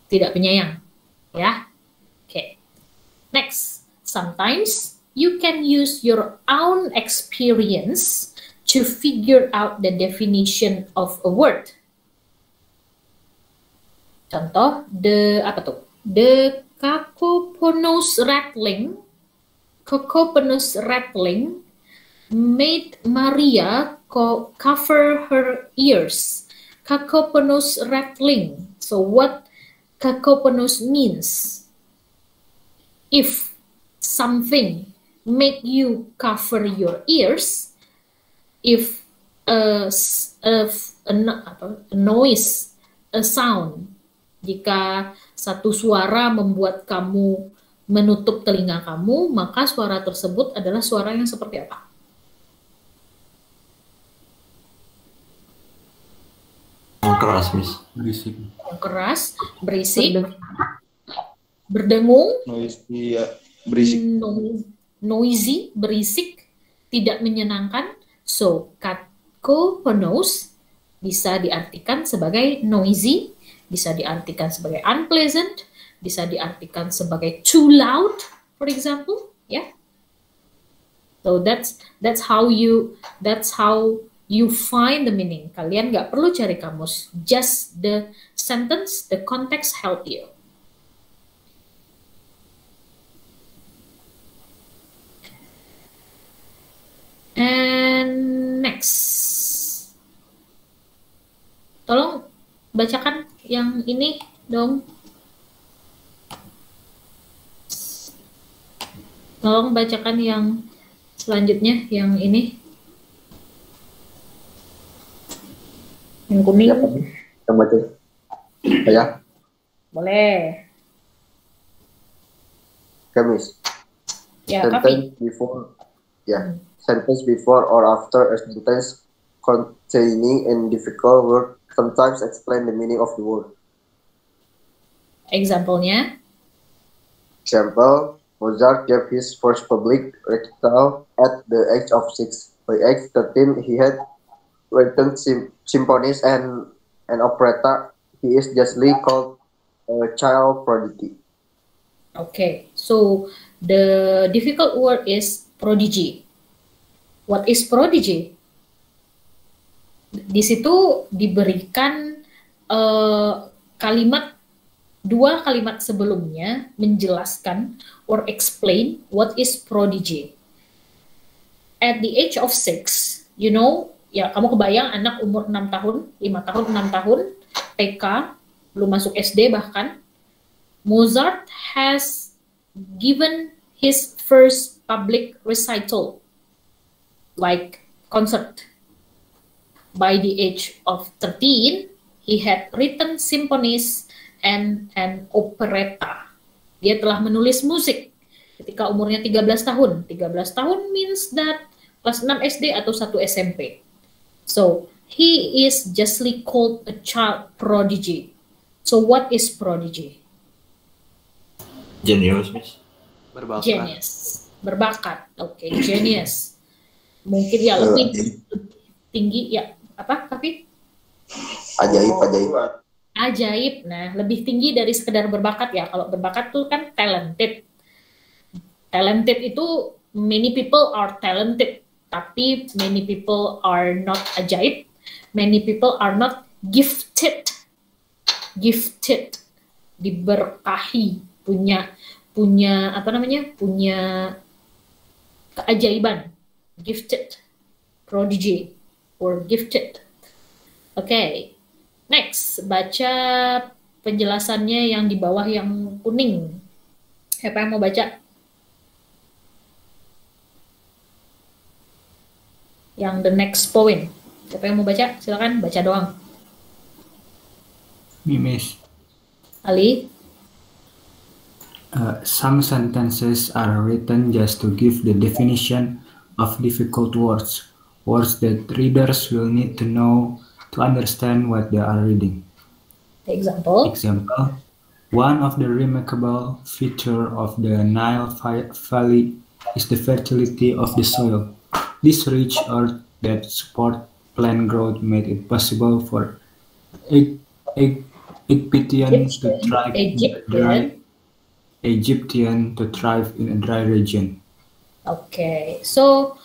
tidak penyayang, ya. Okay. Next, sometimes you can use your own experience to figure out the definition of a word. Contoh, the cacophonous rattling made Maria cover her ears. Cacophonous rattling. So what cacophonous means? If something make you cover your ears, if a noise, a sound, jika satu suara membuat kamu menutup telinga kamu, maka suara tersebut adalah suara yang seperti apa? Yang keras, Miss. Berisik. Yang keras, berisik, berdengung, Noisy, ya. Berisik. Noisy, berisik, tidak menyenangkan. So, cacophonous bisa diartikan sebagai noisy, bisa diartikan sebagai unpleasant, bisa diartikan sebagai too loud, for example, ya. Yeah? So that's how you find the meaning. Kalian nggak perlu cari kamus, just the sentence, the context help you. And next, tolong bacakan yang ini dong. Tolong bacakan yang selanjutnya, yang ini. Yang kuning. Yang baca. Ya. Boleh. Kamis. Ya, Sentence before. Ya. Sentence before or after a sentence containing a difficult word sometimes explain the meaning of the word. Example-nya? Example, Mozart gave his first public recital at the age of 6. By age 13, he had written symphonies and an operetta. He is justly called a child prodigy. Okay, so the difficult word is prodigy. What is prodigy? Di situ diberikan dua kalimat sebelumnya menjelaskan or explain what is prodigy. At the age of 6, you know, ya kamu kebayang anak umur 6 tahun, 5 tahun, 6 tahun, TK, belum masuk SD bahkan, Mozart has given his first public recital, like concert. By the age of 13, he had written symphonies and an operetta. Dia telah menulis musik ketika umurnya 13 tahun. 13 tahun means that kelas 6 SD atau 1 SMP. So, he is justly called a child prodigy. So, what is prodigy? Genius, Miss. Berbakat. Genius. Berbakat. Oke, genius. Mungkin ya lebih tinggi ya, apa tapi ajaib. Nah, lebih tinggi dari sekedar berbakat ya. Kalau berbakat tuh kan talented. Talented itu many people are talented, tapi many people are not ajaib. Many people are not gifted. Gifted, diberkahi, punya apa namanya? Punya keajaiban. Gifted, prodigy, or gifted. Okay, next, baca penjelasannya yang di bawah yang kuning. Siapa yang mau baca? Yang the next point. Siapa yang mau baca? Silakan baca doang. Mimis. Ali? Some sentences are written just to give the definition of difficult words, words that readers will need to know to understand what they are reading. Example? One of the remarkable features of the Nile Valley is the fertility of the soil. This rich earth that support plant growth made it possible for Egyptians to thrive in a dry region. Okay, so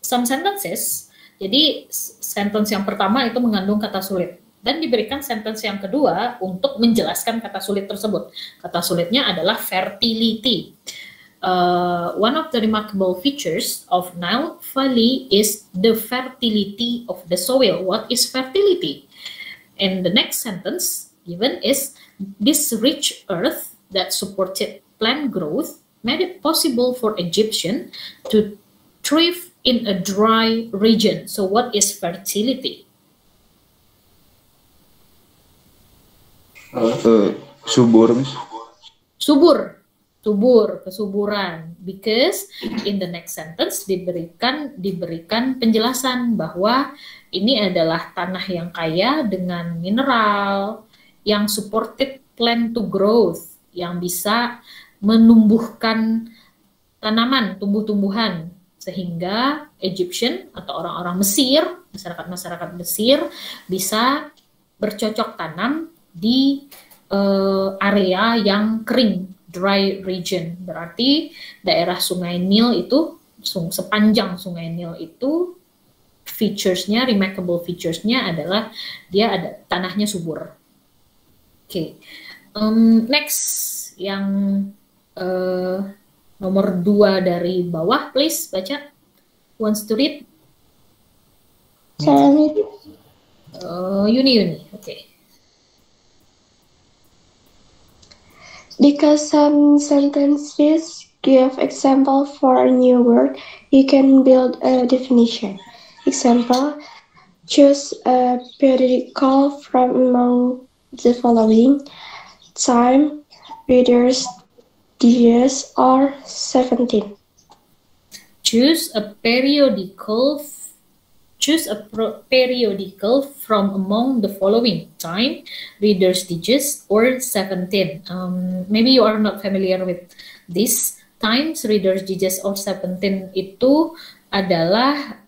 some sentences. Jadi sentence yang pertama itu mengandung kata sulit dan diberikan sentence yang kedua untuk menjelaskan kata sulit tersebut. Kata sulitnya adalah fertility. One of the remarkable features of Nile Valley is the fertility of the soil. What is fertility? And the next sentence given is this rich earth that supported plant growth made it possible for Egyptians to thrive in a dry region. So what is fertility? Subur, kesuburan. Because in the next sentence diberikan penjelasan bahwa ini adalah tanah yang kaya dengan mineral yang supported plant to growth, yang bisa menumbuhkan tanaman, tumbuh-tumbuhan, sehingga Egyptian atau orang-orang Mesir, masyarakat Mesir bisa bercocok tanam di area yang kering, dry region. Berarti daerah Sungai Nil itu, sepanjang Sungai Nil itu features-nya, remarkable features-nya adalah dia ada tanahnya subur. Oke, next yang nomor 2 dari bawah, please baca. Wants to read? Saya read. Yuni, oke. Because some sentences give example for a new word, you can build a definition. Example, choose a periodical from among the following: time, readers, digits, or 17. Choose a periodical from among the following: time, readers digits, or 17. Maybe you are not familiar with this. Times, readers digits, or 17 itu adalah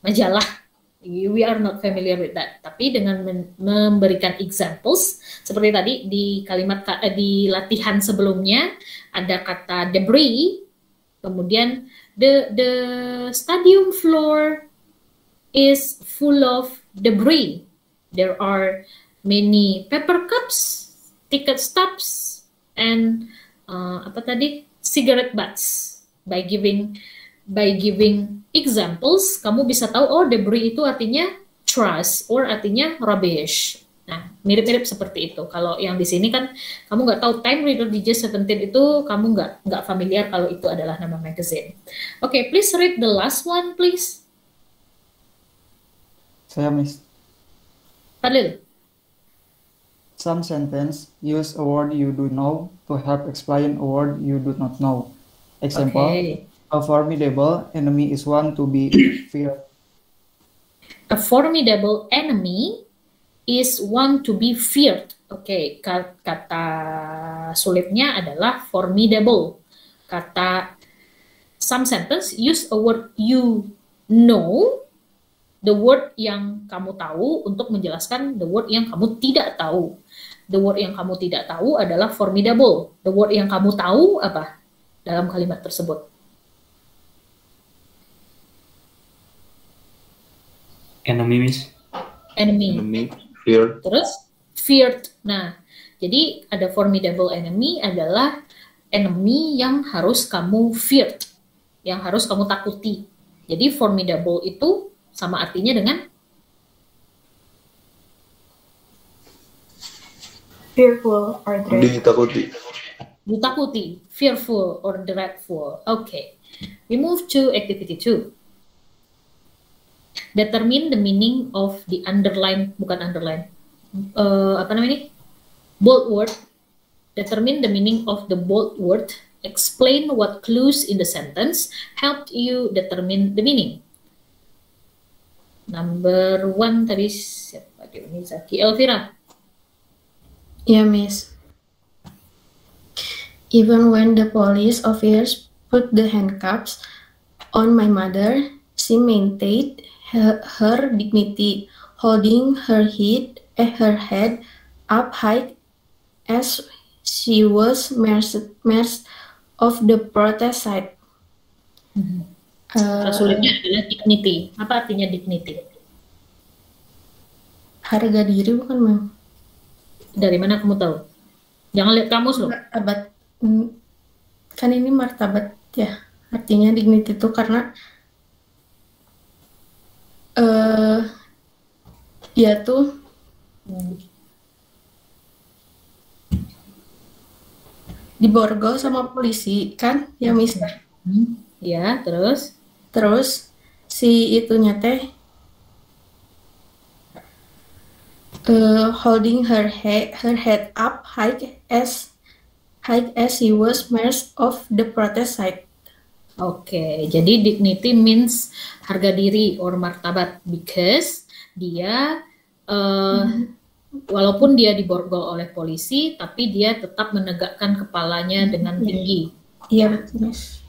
majalah. We are not familiar with that. Tapi dengan memberikan examples seperti tadi di kalimat di latihan sebelumnya ada kata debris. Kemudian the stadium floor is full of debris. There are many paper cups, ticket stubs, and cigarette butts. By giving examples, kamu bisa tahu oh debris itu artinya trash or artinya rubbish. Nah, mirip-mirip seperti itu. Kalau yang di sini kan kamu nggak tahu time, reader digit, 17 itu kamu nggak familiar kalau itu adalah nama magazine. Okay, please read the last one, please. Saya, Miss. Fadlil. Some sentence use a word you do know to help explain a word you do not know. Example, Okay. a formidable enemy is one to be feared. A formidable enemy is one to be feared. Oke, kata sulitnya adalah formidable. Kata some sentence use a word you know, the word yang kamu tahu untuk menjelaskan the word yang kamu tidak tahu. The word yang kamu tidak tahu adalah formidable. The word yang kamu tahu apa dalam kalimat tersebut? Enemy, Miss. Enemy. Feared. Terus feared. Nah, jadi ada formidable enemy adalah enemy yang harus kamu feared, yang harus kamu takuti. Jadi formidable itu sama artinya dengan fearful or dreadful. Ditakuti. ditakuti, fearful or dreadful. Okay. We move to activity 2. Determine the meaning of the bold word. Determine the meaning of the bold word. Explain what clues in the sentence helped you determine the meaning. Number 1 tadi siapa dia ini? Zaki Elvira. Yeah, Miss. Even when the police officers put the handcuffs on my mother, she maintained her dignity, holding her head up high as she was merced of the protest side. Sulitnya adalah dignity. Apa artinya dignity? Harga diri bukan, Ma'am? Dari mana kamu tahu? Jangan lihat kamus loh. Martabat. Kan ini martabat ya. Artinya dignity itu karena dia tuh diborgol sama polisi kan ya, Miss? Ya, terus si itunya teh holding her head up high as she was merced of the protest side. Oke, jadi dignity means harga diri or martabat, because dia walaupun dia diborgol oleh polisi, tapi dia tetap menegakkan kepalanya dengan tinggi. Iya, Miss.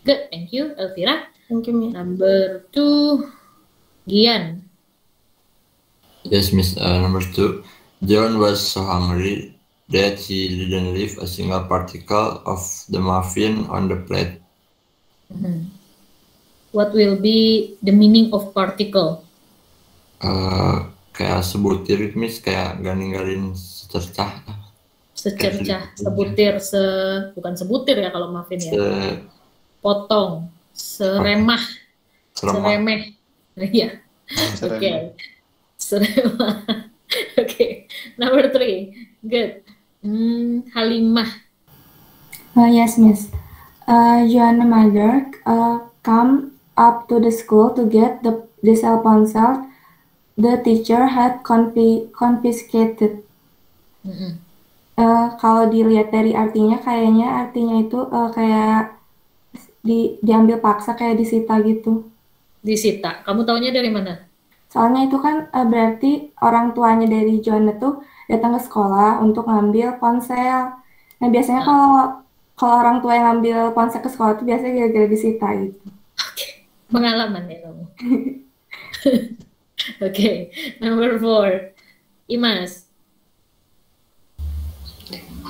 Good, thank you, Elvira. Thank you, Miss. Number 2, Gian. Yes, Miss. Number 2, John was so hungry that he didn't leave a single particle of the muffin on the plate. What will be the meaning of particle? Kayak sebutir, Miss, kayak gak ninggalin secercah. Secercah, sebutir, bukan sebutir ya kalau muffin ya. Potong, seremah. Seremeh. Iya. Oke. Seremah. Oke. Number 3. Good. Halimah. Yes, Miss. Joanna's mother come up to the school to get the cell phone the teacher had confiscated. Kalau dilihat dari artinya, kayaknya artinya itu kayak diambil paksa, kayak disita gitu. Disita. Kamu taunya dari mana? Soalnya itu kan berarti orang tuanya dari Joanna tuh datang ke sekolah untuk ngambil ponsel. Nah biasanya kalau orang tua yang ngambil ponsel ke sekolah tuh biasanya gara-gara disita gitu. Pengalaman ya kamu. Okay, number 4. Imas.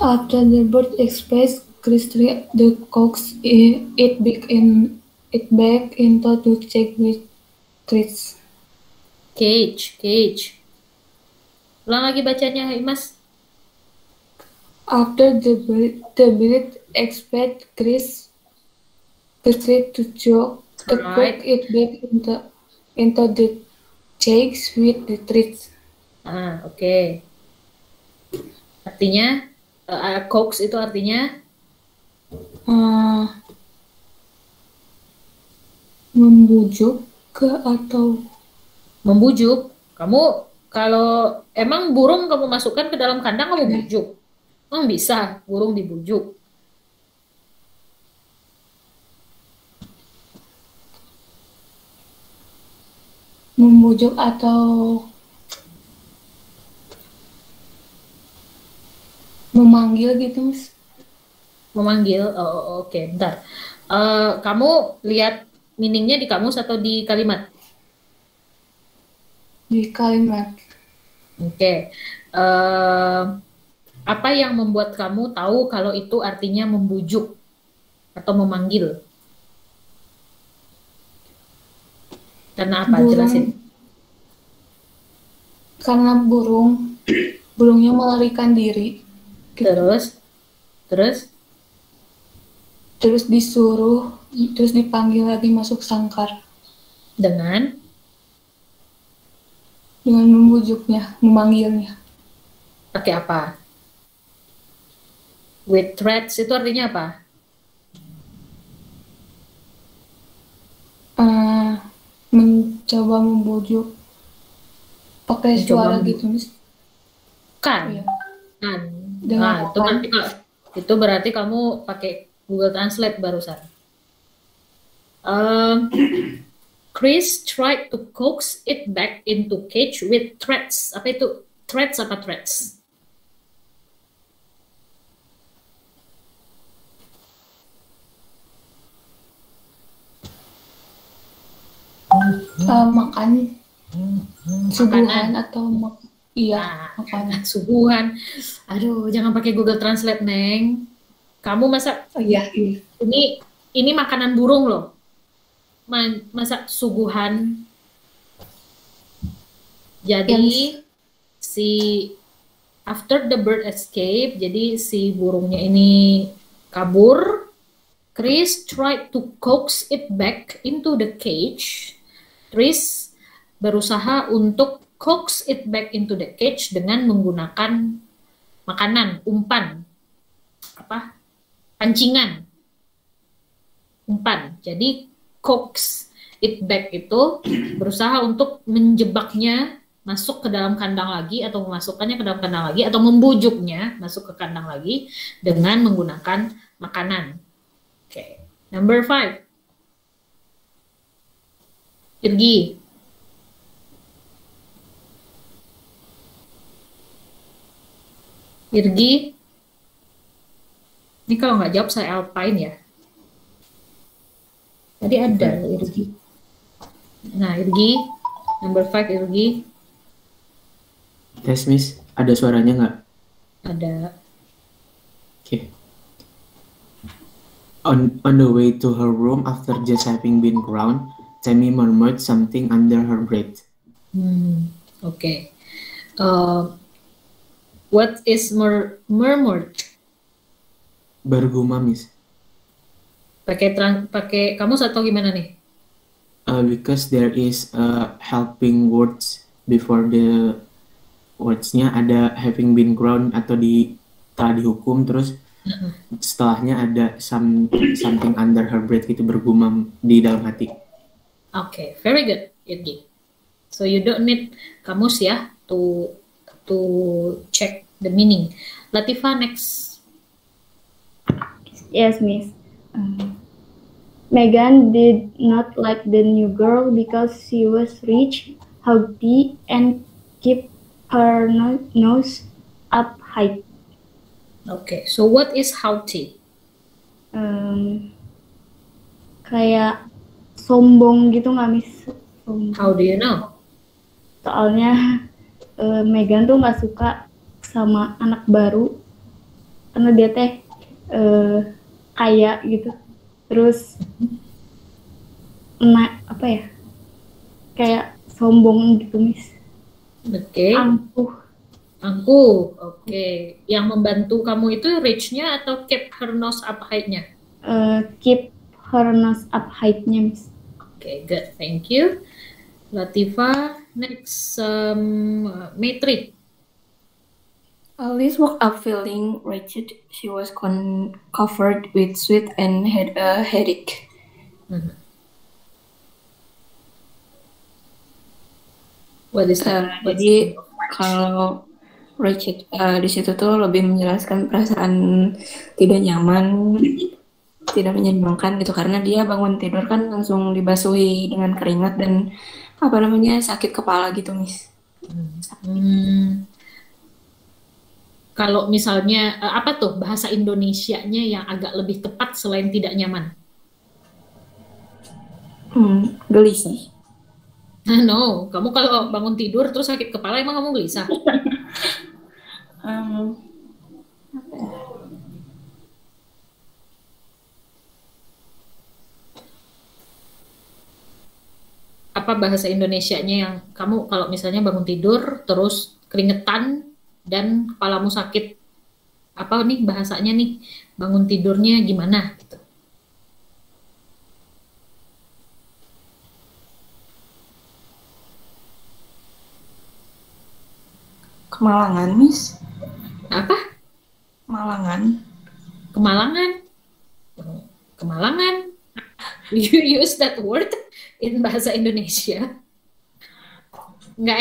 After the bird expressed, Chris tried the coax it back into to check with Chris. Cage. Ulang lagi bacanya, Imas. After the bird expressed, Chris tried to choke the coax it back into the checks with the treats. Oke. Artinya, coax itu artinya membujuk atau membujuk. Kamu kalau emang burung kamu masukkan ke dalam kandang kamu bujuk. Emang bisa burung dibujuk? Membujuk atau memanggil gitu, Mas. Memanggil. Oke, bentar. Kamu lihat meaningnya di kamus atau di kalimat? Di kalimat. Oke. Apa yang membuat kamu tahu kalau itu artinya membujuk atau memanggil? Karena apa? Jelasin. Karena burungnya melarikan diri. Terus disuruh, terus dipanggil lagi masuk sangkar. Dengan membujuknya, memanggilnya. Pakai apa? With threats itu artinya apa? Mencoba membujuk pakai suara gitu, Miss. Kan. Iya. Kan. Nah, itu berarti kamu pakai Google Translate barusan. Chris tried to coax it back into cage with threats. Apa itu? Threats apa threats? Makan suguhan atau makanan suguhan. Aduh, jangan pakai Google Translate, Neng. Kamu masak? Iya. Ini makanan burung loh. Masak suguhan. Jadi after the bird escape, jadi si burungnya ini kabur. Chris tried to coax it back into the cage. Chris berusaha untuk coax it back into the cage dengan menggunakan makanan, umpan. Apa? Pancingan. Umpan. Jadi coax it back itu berusaha untuk menjebaknya masuk ke dalam kandang lagi atau memasukkannya ke dalam kandang lagi atau membujuknya masuk ke kandang lagi dengan menggunakan makanan. Oke. Number 5. Irgi. Ini kalau nggak jawab saya Alpine ya. Tadi ada Irgi. Nah, Irgi. Number 5, Irgi. Yes, Miss. Ada suaranya nggak? Ada. Okay. On the way to her room after just having been crowned, Tammy murmured something under her breath. Okay. What is murmured? Bergumam, Miss. Pakai kamus atau gimana nih? Because there is helping words before the words-nya ada having been crowned atau setelah dihukum, terus setelahnya ada something under her breath gitu, bergumam di dalam hati. Okay, very good, Irgi. So you don't need kamus ya to check the meaning. Latifa, next. Yes, Miss. Megan did not like the new girl because she was rich, haughty, and kept her nose up high. Okay, so what is haughty? Kayak sombong gitu nggak, Miss? Sombong. How do you know? Soalnya Megan tuh nggak suka sama anak baru karena dia teh kaya gitu. Terus apa ya? Kayak sombong gitu, Miss. Oke. Angkuh. Oke. Yang membantu kamu itu rich-nya atau keep her nose up high-nya? Keep her nose up high-nya, Miss. Okay, good. Thank you. Latifa, next, Maitri. Alice woke up feeling wretched. She was covered with sweat and had a headache. What is that? Jadi kalau wretched di situ tuh lebih menjelaskan perasaan tidak nyaman, tidak menyenangkan gitu, karena dia bangun tidur kan langsung dibasuhi dengan keringat dan sakit kepala gitu, Miss. Kalau misalnya apa tuh bahasa Indonesianya yang agak lebih tepat selain tidak nyaman? Gelisah. No, kamu kalau bangun tidur terus sakit kepala emang kamu gelisah? Apa bahasa Indonesianya yang kamu kalau misalnya bangun tidur terus keringetan dan kepalamu sakit, apa nih bahasanya nih, bangun tidurnya gimana gitu? Kemalangan, Miss. Apa? Kemalangan. You use that word in bahasa Indonesia. Nggak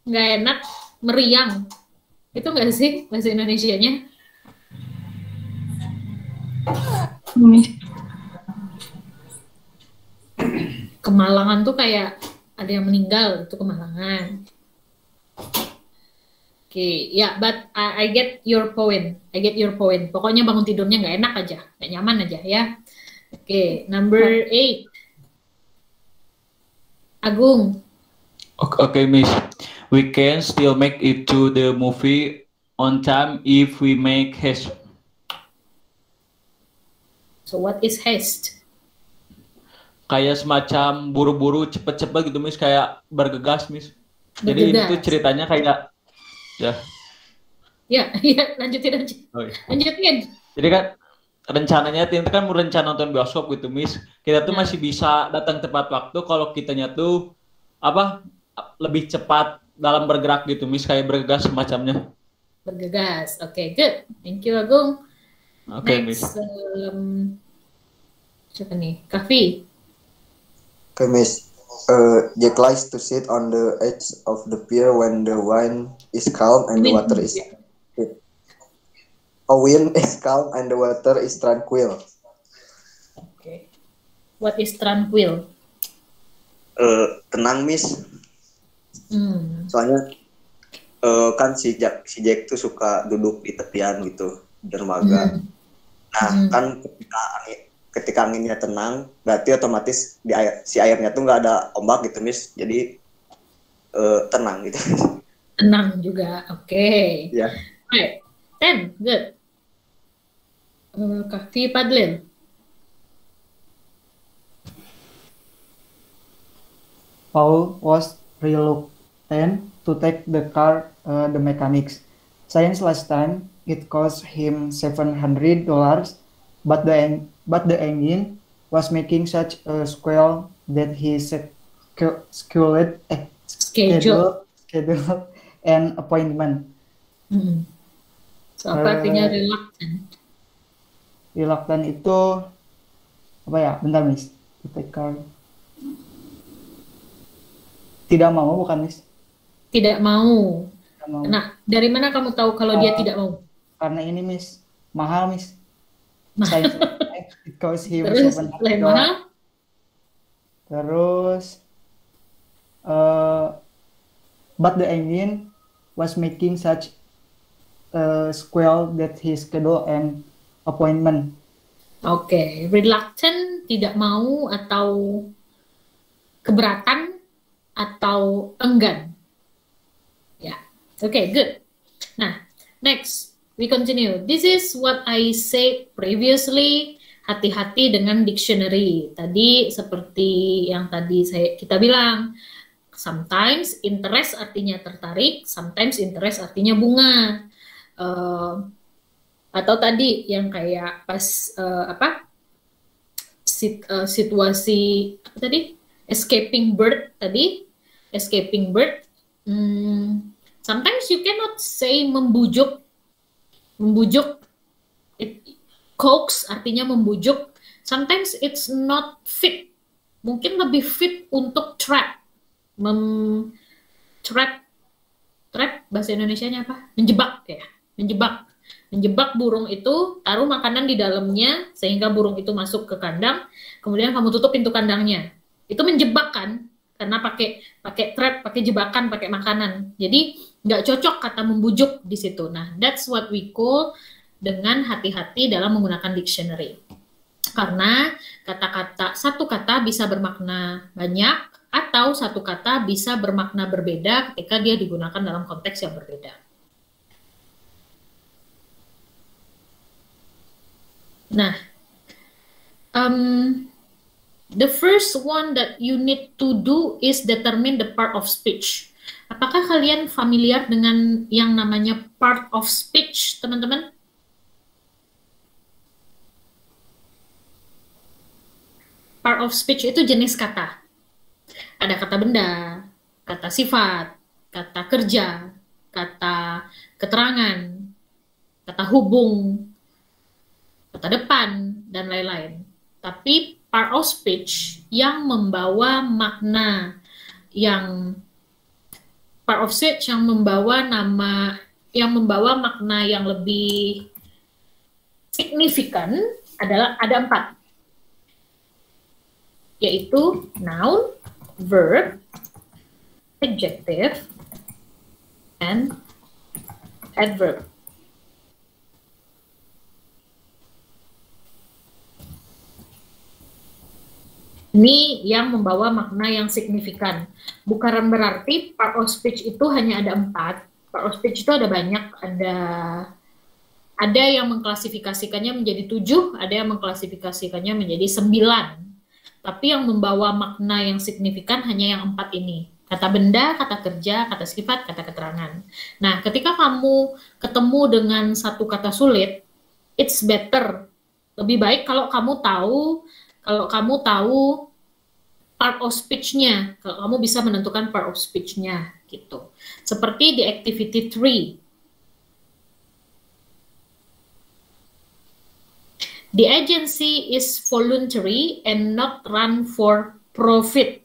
enak, meriang. Itu nggak sih bahasa Indonesianya? Kemalangan tuh kayak ada yang meninggal, itu kemalangan. Oke, ya, but I get your point. Pokoknya bangun tidurnya nggak enak aja, nggak nyaman aja ya. Oke, number 8. Agung. Okay, Miss. We can still make it to the movie on time if we make haste. So what is haste? Kayak semacam buru-buru, cepet-cepet gitu, Miss. Kayak bergegas, Miss. Jadi itu ceritanya kayak ya. Ya, lanjutin aja. Oh, iya. Lanjutin. Jadi kan rencananya itu kan mau rencana nonton bioskop gitu, Miss. Kita tuh masih bisa datang tepat waktu kalau kitanya tuh lebih cepat dalam bergerak gitu, Miss, kayak bergegas semacamnya. Bergegas. Oke, good. Thank you, Agung. Oke, Miss. Siapa nih? Kavi. Okay, Miss. Jack likes to sit on the edge of the pier when the wind is calm and the water is calm and the water is tranquil. Okay. What is tranquil? Tenang, Miss. Soalnya kan si Jack tuh suka duduk di tepian gitu, dermaga. Nah, kan ketika anginnya tenang, berarti otomatis si airnya tuh nggak ada ombak gitu, Miss. Jadi tenang gitu. Tenang juga, oke. Ya. Alright, 10, good. Kavi Padlin. Paul was reluctant to take the car the mechanics. Since last time it cost him $700, but the engine was making such a squeal that he scheduled an appointment. So, apa artinya reluctant? Reluctant itu apa ya? Bentar, Miss. Tidak mau, bukan, Miss? Tidak mau. Tidak mau. Nah, dari mana kamu tahu kalau dia tidak mau? Karena ini, Miss. Mahal, Miss. Because he was Terus, open selain mahal? Terus, but the engine was making such a squeal that he scheduled an appointment. Oke, reluctant, tidak mau, atau keberatan, atau enggan. Ya, oke, good. Nah, next, we continue. This is what I said previously. Hati-hati dengan dictionary. Tadi seperti yang tadi kita bilang, sometimes interest artinya tertarik, sometimes interest artinya bunga. Atau tadi yang kayak pas situasi apa tadi, escaping bird tadi, escaping bird. Sometimes you cannot say membujuk, coax artinya membujuk. Sometimes it's not fit, mungkin lebih fit untuk trap, trap bahasa Indonesianya apa? Menjebak ya, menjebak burung itu, taruh makanan di dalamnya sehingga burung itu masuk ke kandang, kemudian kamu tutup pintu kandangnya. Itu menjebak kan? Karena pakai trap, pakai jebakan, pakai makanan. Jadi nggak cocok kata membujuk di situ. Nah, that's what we call dengan hati-hati dalam menggunakan dictionary. Karena satu kata bisa bermakna banyak atau satu kata bisa bermakna berbeda ketika dia digunakan dalam konteks yang berbeda. Nah, the first one that you need to do is determine the part of speech. Apakah kalian familiar dengan yang namanya part of speech, teman-teman? Part of speech itu jenis kata. Ada kata benda, kata sifat, kata kerja, kata keterangan, kata hubung, kata depan, dan lain-lain. Tapi part of speech yang membawa makna yang part of speech yang membawa makna yang lebih signifikan adalah ada 4. Yaitu noun, verb, adjective, and adverb. Ini yang membawa makna yang signifikan. Bukan berarti part of speech itu hanya ada 4. Part of speech itu ada banyak. Ada yang mengklasifikasikannya menjadi 7, ada yang mengklasifikasikannya menjadi 9. Tapi yang membawa makna yang signifikan hanya yang 4 ini. Kata benda, kata kerja, kata sifat, kata keterangan. Nah, ketika kamu ketemu dengan satu kata sulit, it's better. Lebih baik kalau kamu tahu part of speech-nya, kalau kamu bisa menentukan part of speech-nya gitu. Seperti di activity 3. The agency is voluntary and not run for profit.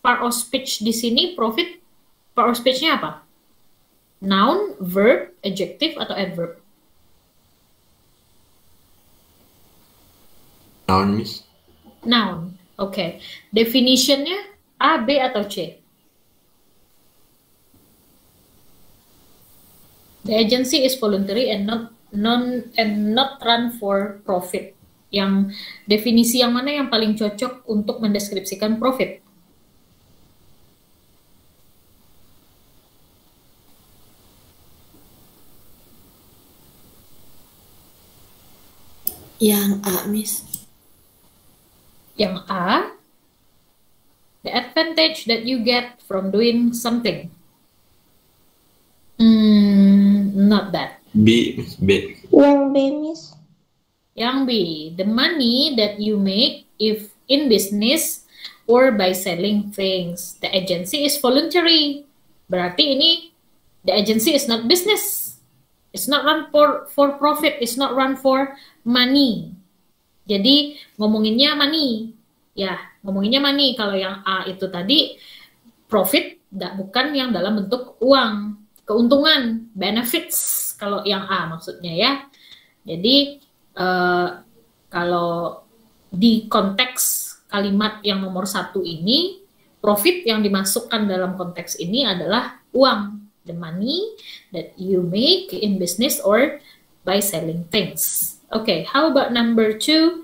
Part of speech di sini profit, part of speech-nya apa? Noun, verb, adjective, atau adverb? Noun, Miss. Noun, oke. Definition-nya A, B, atau C? The agency is voluntary and not run for profit. Yang definisi yang mana yang paling cocok untuk mendeskripsikan profit? Yang A, Miss. Yang A, the advantage that you get from doing something. Not that. B. Yang B, Miss. Yang B, the money that you make if in business or by selling things. The agency is voluntary. Berarti ini the agency is not business. It's not run for profit, it's not run for money. Jadi ngomonginnya money. Ya, ngomonginnya money. Kalau yang A itu tadi profit, bukan yang dalam bentuk uang, keuntungan, benefits. Kalau yang A maksudnya ya. Jadi kalau di konteks kalimat yang nomor 1 ini, profit yang dimasukkan dalam konteks ini adalah uang. The money that you make in business or by selling things. Okay, how about number 2?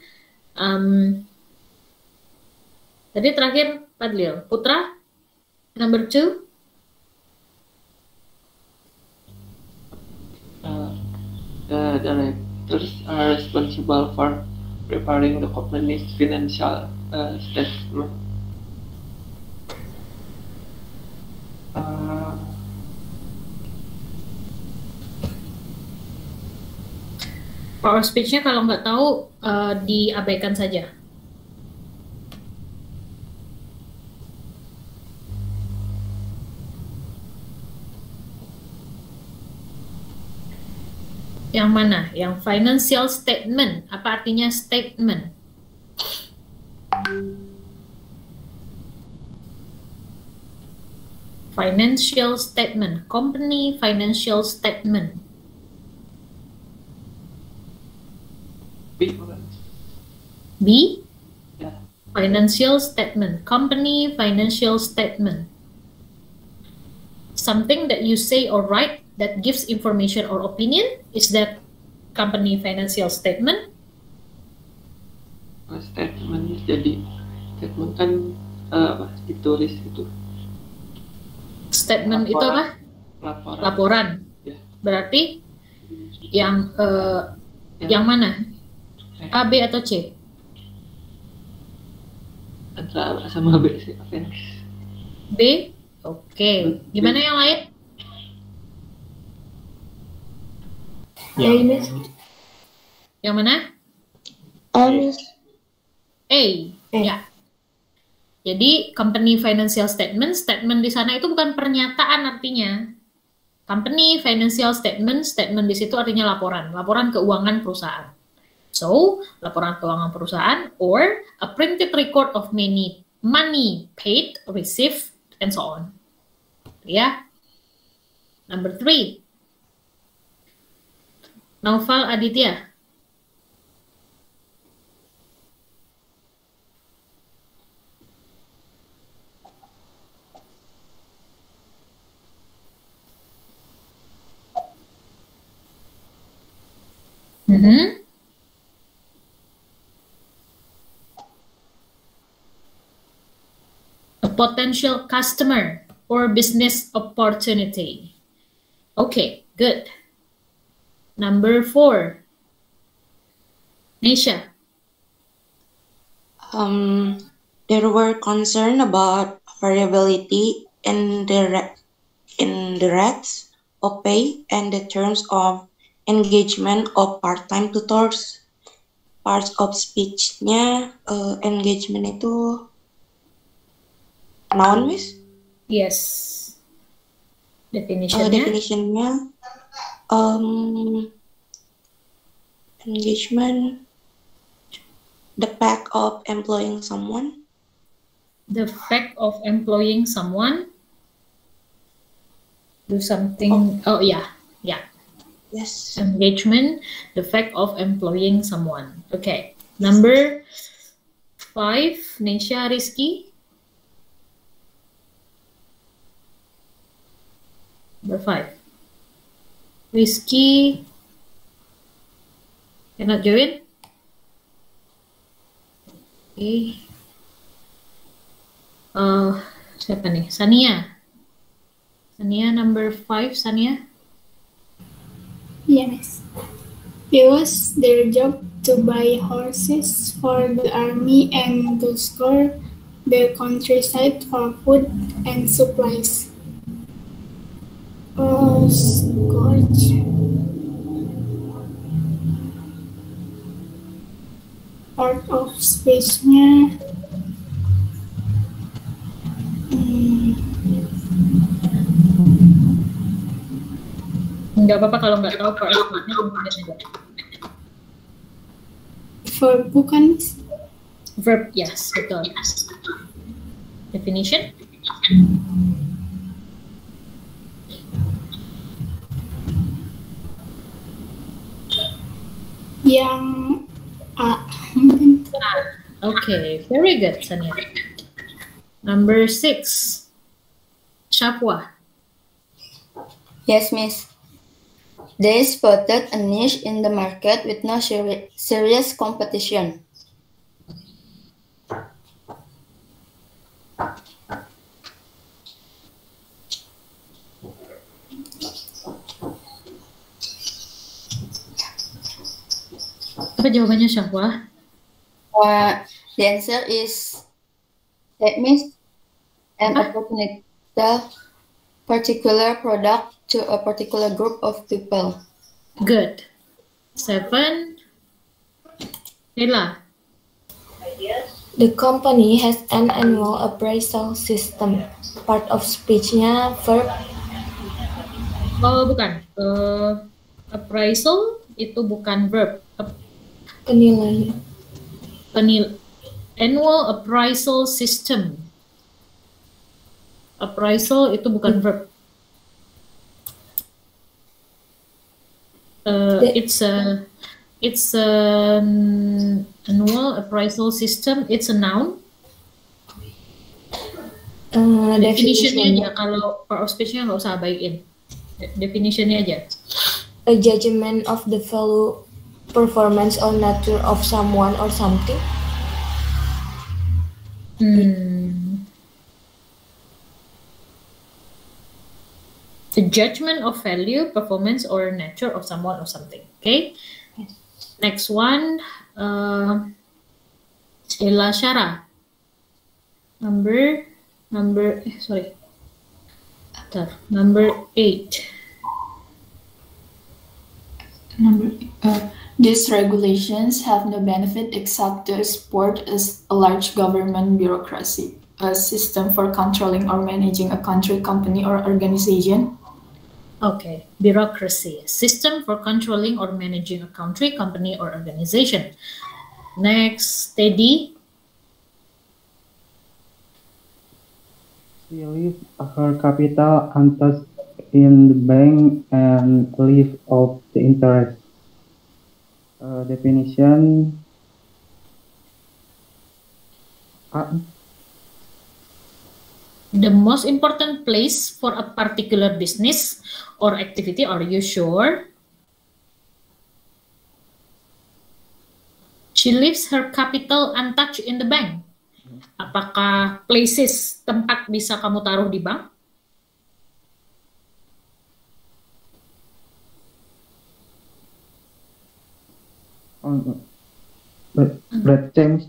Tadi terakhir Padlil. Putra, number 2? The directors are responsible for preparing the company's financial statement. Power speech-nya kalau nggak tahu diabaikan saja. Yang mana? Yang financial statement. Apa artinya statement? Financial statement. Company financial statement. B? Yeah. Financial statement. Company financial statement. Something that you say or write that gives information or opinion. Is that company financial statement? Statement, jadi statement kan ditulis itu. Statement itu apa? Laporan. Ya. Berarti yang yang mana? A, B atau C? Antara A sama B sih. B? Oke. Gimana yang lain? A, Miss. Yang mana? A, Miss. A. Ya. Jadi company financial statement, statement di sana itu bukan pernyataan artinya. Company financial statement, statement di situ artinya laporan, laporan keuangan perusahaan. So, laporan keuangan perusahaan or a printed record of money paid, received, and so on. Ya. Number 3. Naufal Aditya. A potential customer or business opportunity. Okay, good. Number 4. Nisha. There were concerns about variability in the rates of pay and the terms of engagement of part-time tutors. Parts of speech-nya engagement itu noun, Miss? Yes. Definition-nya? Definition-nya engagement, the fact of employing someone. The fact of employing someone. Do something. Oh yeah. Yes. Engagement, the fact of employing someone. Okay. Number 5, Nisha Rizky. Number 5. Rizky. Cannot join? Okay. Siapa nih? Sania. Sania number 5, Sania. Yes. It was their job to buy horses for the army and to scour the countryside for food and supplies. Scourge. Part of speech-nya Nggak apa-apa kalau nggak tahu perspektifnya kemudian aja. Verb bukan? Verb, yes, betul. Definition? Yang A. Okay, very good, Sania. Number 6. Shapwa. Yes, Miss. They spotted a niche in the market with no serious competition. Apa jawabannya, Shapwa? The answer is Miss, an opportunity particular product to a particular group of people. Good. 7. Hela. The company has an annual appraisal system. Part of speech-nya verb. Oh, bukan. Appraisal itu bukan verb. Penilaian. Annual appraisal system. Appraisal itu bukan verb. It's an annual appraisal system. It's a noun. Definitionnya aja. Kalau part of speech-nya nggak usah abaikin. Definitionnya aja. A judgment of the value, performance, or nature of someone or something. The judgment of value, performance, or nature of someone or something. Okay. Yes. Next one, Ella Shara. Number 8. These regulations have no benefit except to export as a large government bureaucracy, a system for controlling or managing a country, company, or organization. Okay, bureaucracy, system for controlling or managing a country, company, or organization. Next, Teddy. She leaves her capital untouched in the bank and lives off the interest. Definition. The most important place for a particular business or activity, are you sure? She leaves her capital untouched in the bank. Apakah places, tempat bisa kamu taruh di bank? Red James.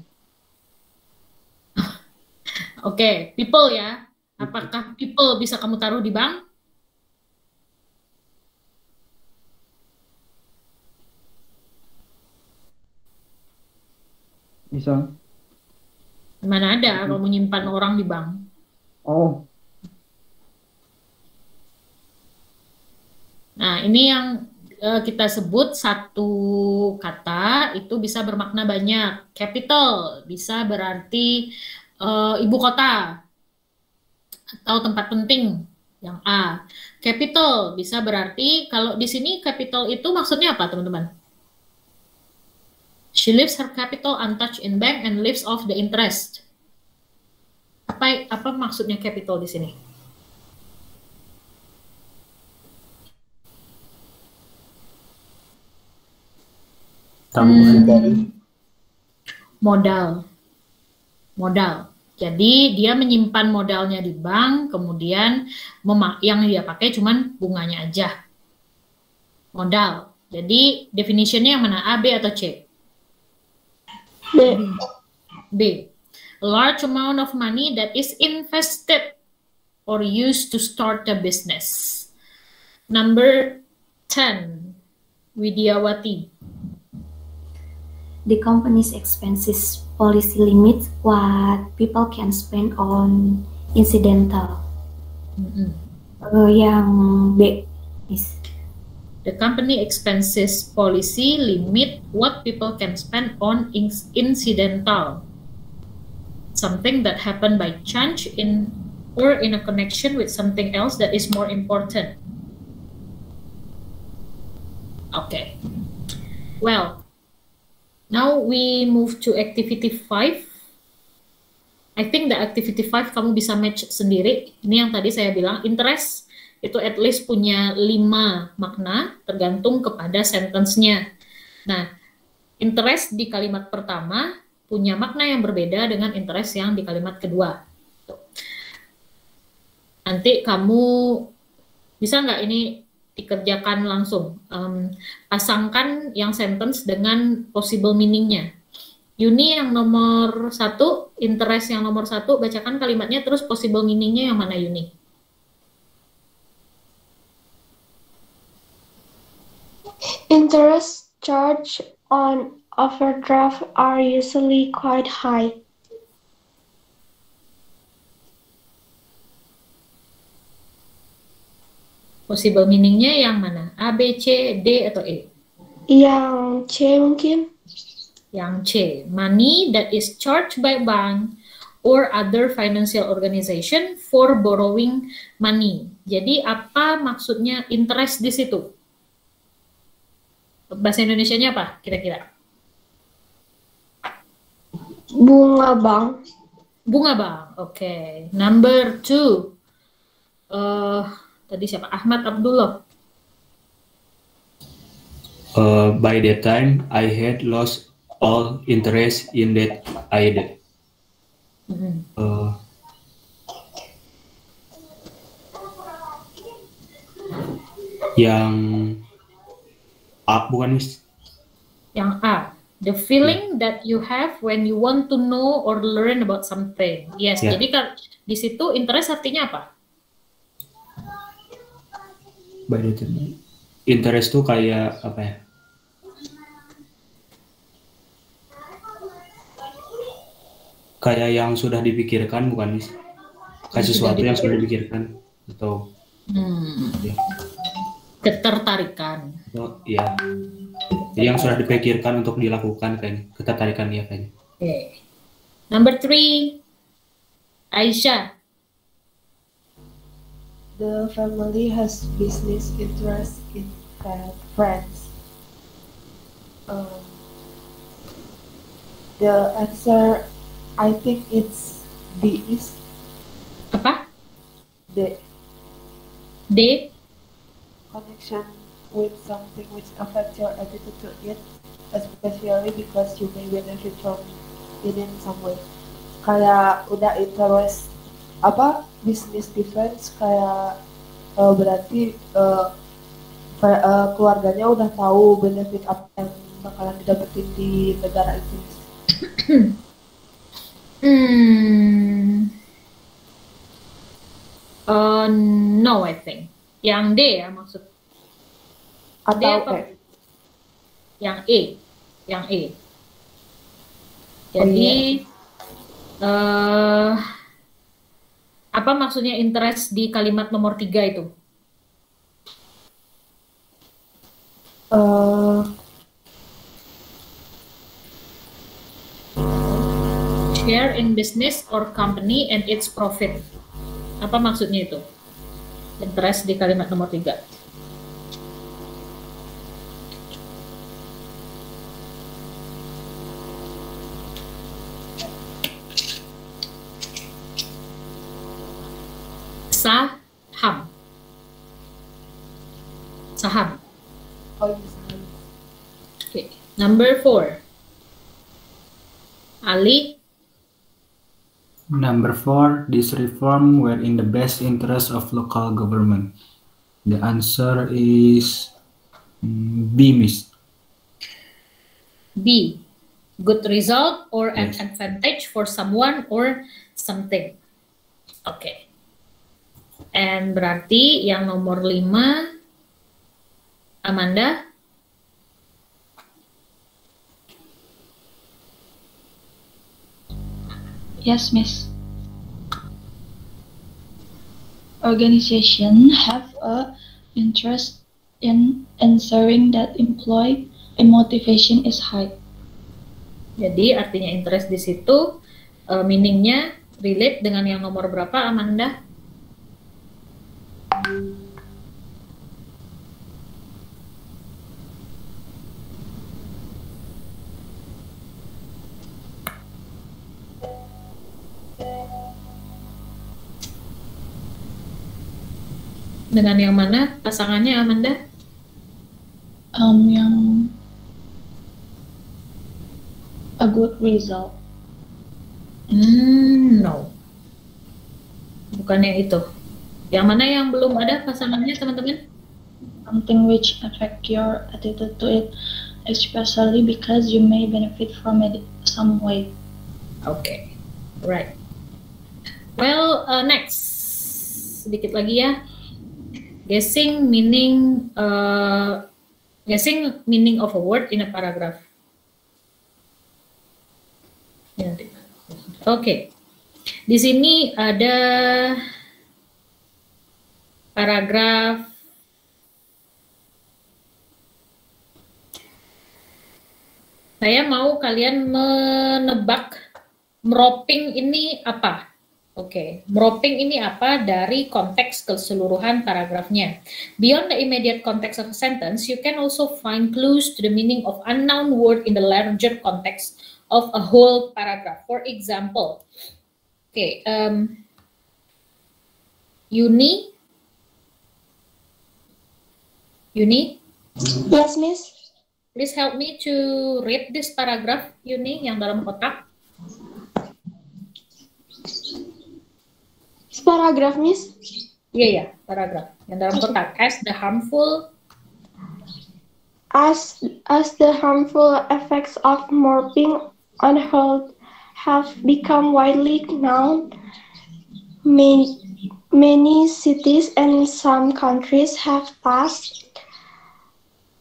Oke, people ya. Apakah people bisa kamu taruh di bank? Bisa. Mana ada kamu menyimpan orang di bank? Oh. Nah, ini yang kita sebut satu kata itu bisa bermakna banyak. Capital bisa berarti ibu kota atau tempat penting, yang A. Capital bisa berarti, kalau di sini capital itu maksudnya apa, teman-teman? She leaves her capital untouched in bank and lives off the interest. Apa maksudnya capital di sini? Modal. Jadi dia menyimpan modalnya di bank, kemudian yang dia pakai cuman bunganya aja. Modal. Jadi definitionnya yang mana? A, B, atau C? B. A large amount of money that is invested or used to start a business. Number 10, Widiawati. The company's expenses policy limits what people can spend on incidental. Yang B, Miss. The company expenses policy limit what people can spend on incidental, something that happened by chance or in a connection with something else that is more important. Okay. Well, now we move to activity 5. I think the activity 5 kamu bisa match sendiri. Ini yang tadi saya bilang, interest itu at least punya 5 makna tergantung kepada sentence-nya. Nah, interest di kalimat pertama punya makna yang berbeda dengan interest yang di kalimat kedua. Nanti kamu bisa nggak ini dikerjakan langsung? Pasangkan yang sentence dengan possible meaning-nya. Yuni yang nomor 1, interest yang nomor 1, bacakan kalimatnya terus possible meaning-nya yang mana Yuni? Interest charge on overdraft are usually quite high. Possible meaning-nya yang mana? A, B, C, D, atau E? Yang C mungkin. Yang C. Money that is charged by bank or other financial organization for borrowing money. Jadi apa maksudnya interest di situ? Bahasa Indonesianya apa kira-kira? Bunga bank. Bunga bank, oke. Number 2. Tadi siapa? Ahmad Abdullah. By that time, I had lost all interest in that idea. Yang A bukan, Miss? Yang A. The feeling that you have when you want to know or learn about something. Yes, Yeah. jadi di situ interest artinya apa? By that time. Interest tuh kayak apa ya? Kayak yang sudah dipikirkan, bukan, Miss? Kayak sesuatu yang sudah dipikirkan atau ya. Ketertarikan. Oh, iya. Jadi yang sudah dipikirkan untuk dilakukan kayaknya, ketertarikan ya kayaknya. Okay. Number 3, Aisyah. The family has business interest in France. The answer, I think it's D is. Apa? D. D. Connection with something which affects your attitude to it, especially because you may benefit from it in some way. Kayak udah interest apa business defense kayak berarti keluarganya udah tahu benefit apa yang bakalan didapetin di negara itu. No, I think. Yang D ya maksud. Atau D apa? E? Yang E. Yang E. Jadi, apa maksudnya interest di kalimat nomor 3 itu? Share in business or company and its profit. Apa maksudnya itu? Interest di kalimat nomor 3. Saham. Saham. Oh, yes. Okay. Number 4. Ali. Number 4, this reform were in the best interest of local government. The answer is B, Miss. B. Good result or an advantage for someone or something. Oke. Okay. And berarti yang nomor 5, Amanda. Yes, Miss. Organization have a interest in ensuring that employee motivation is high. Jadi artinya interest di situ meaningnya relate dengan yang nomor berapa, Amanda? Dengan yang mana pasangannya, Amanda? Yang a good result. No. Bukan yang itu. Yang mana yang belum ada pasangannya, teman-teman? Something which affect your attitude to it, especially because you may benefit from it some way. Okay, right. Well, next. Sedikit lagi ya. Guessing meaning of a word in a paragraph. Oke. Di sini ada paragraf saya mau kalian menebak meroping ini apa. Oke, meroping ini apa dari konteks keseluruhan paragrafnya. Beyond the immediate context of a sentence, you can also find clues to the meaning of unknown word in the larger context of a whole paragraph. For example, Yuni? Yes, Miss. Please help me to read this paragraph, Yuni, yang dalam kotak. Paragraph, Miss? Iya, paragraph. Yang dalam kotak. As the harmful effects of morphing on health have become widely known, many cities and some countries have passed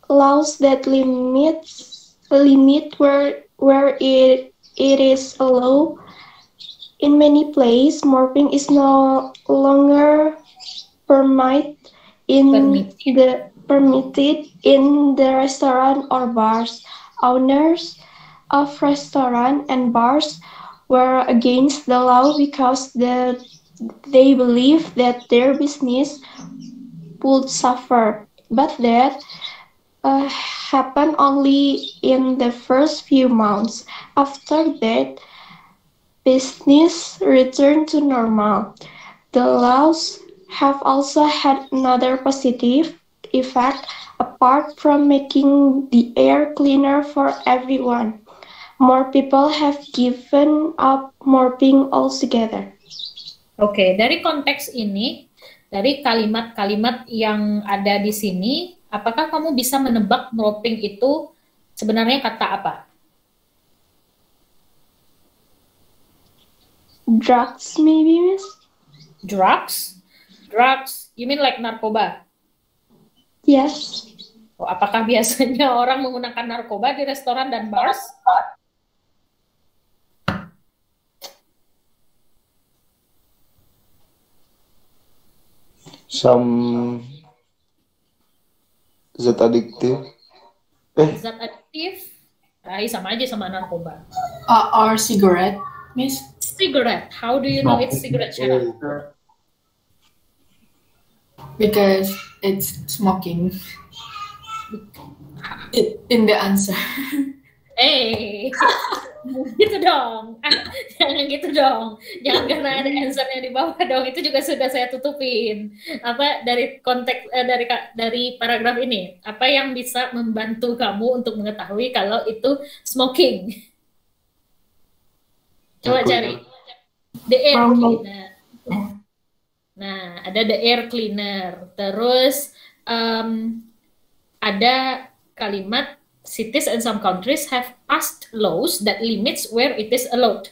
laws that limit where it is allowed. In many places, morphing is no longer permitted in the restaurant or bars. Owners of restaurants and bars were against the law because they believe that their business would suffer. But that happened only in the first few months. After that, business returned to normal. The laws have also had another positive effect apart from making the air cleaner for everyone. More people have given up morphing altogether. Oke, dari konteks ini, dari kalimat-kalimat yang ada di sini, apakah kamu bisa menebak morphing itu sebenarnya kata apa? Drugs, maybe, Miss? Drugs? Drugs, you mean like narkoba? Yes. Oh, apakah biasanya orang menggunakan narkoba di restoran dan bars? Some zat adiktif. Zat adiktif? Sama aja sama narkoba. Or cigarette, Miss? Cigarette. How do you know it's cigarette, Shana? Because it's smoking. In the answer. Gitu dong. Jangan gitu dong. Jangan karena ada answer-nya di bawah dong. Itu juga sudah saya tutupin. Apa dari konteks dari paragraf ini? Apa yang bisa membantu kamu untuk mengetahui kalau itu smoking? Coba cari. The air cleaner. Nah, ada the air cleaner. Terus ada kalimat cities and some countries have passed laws that limits where it is allowed.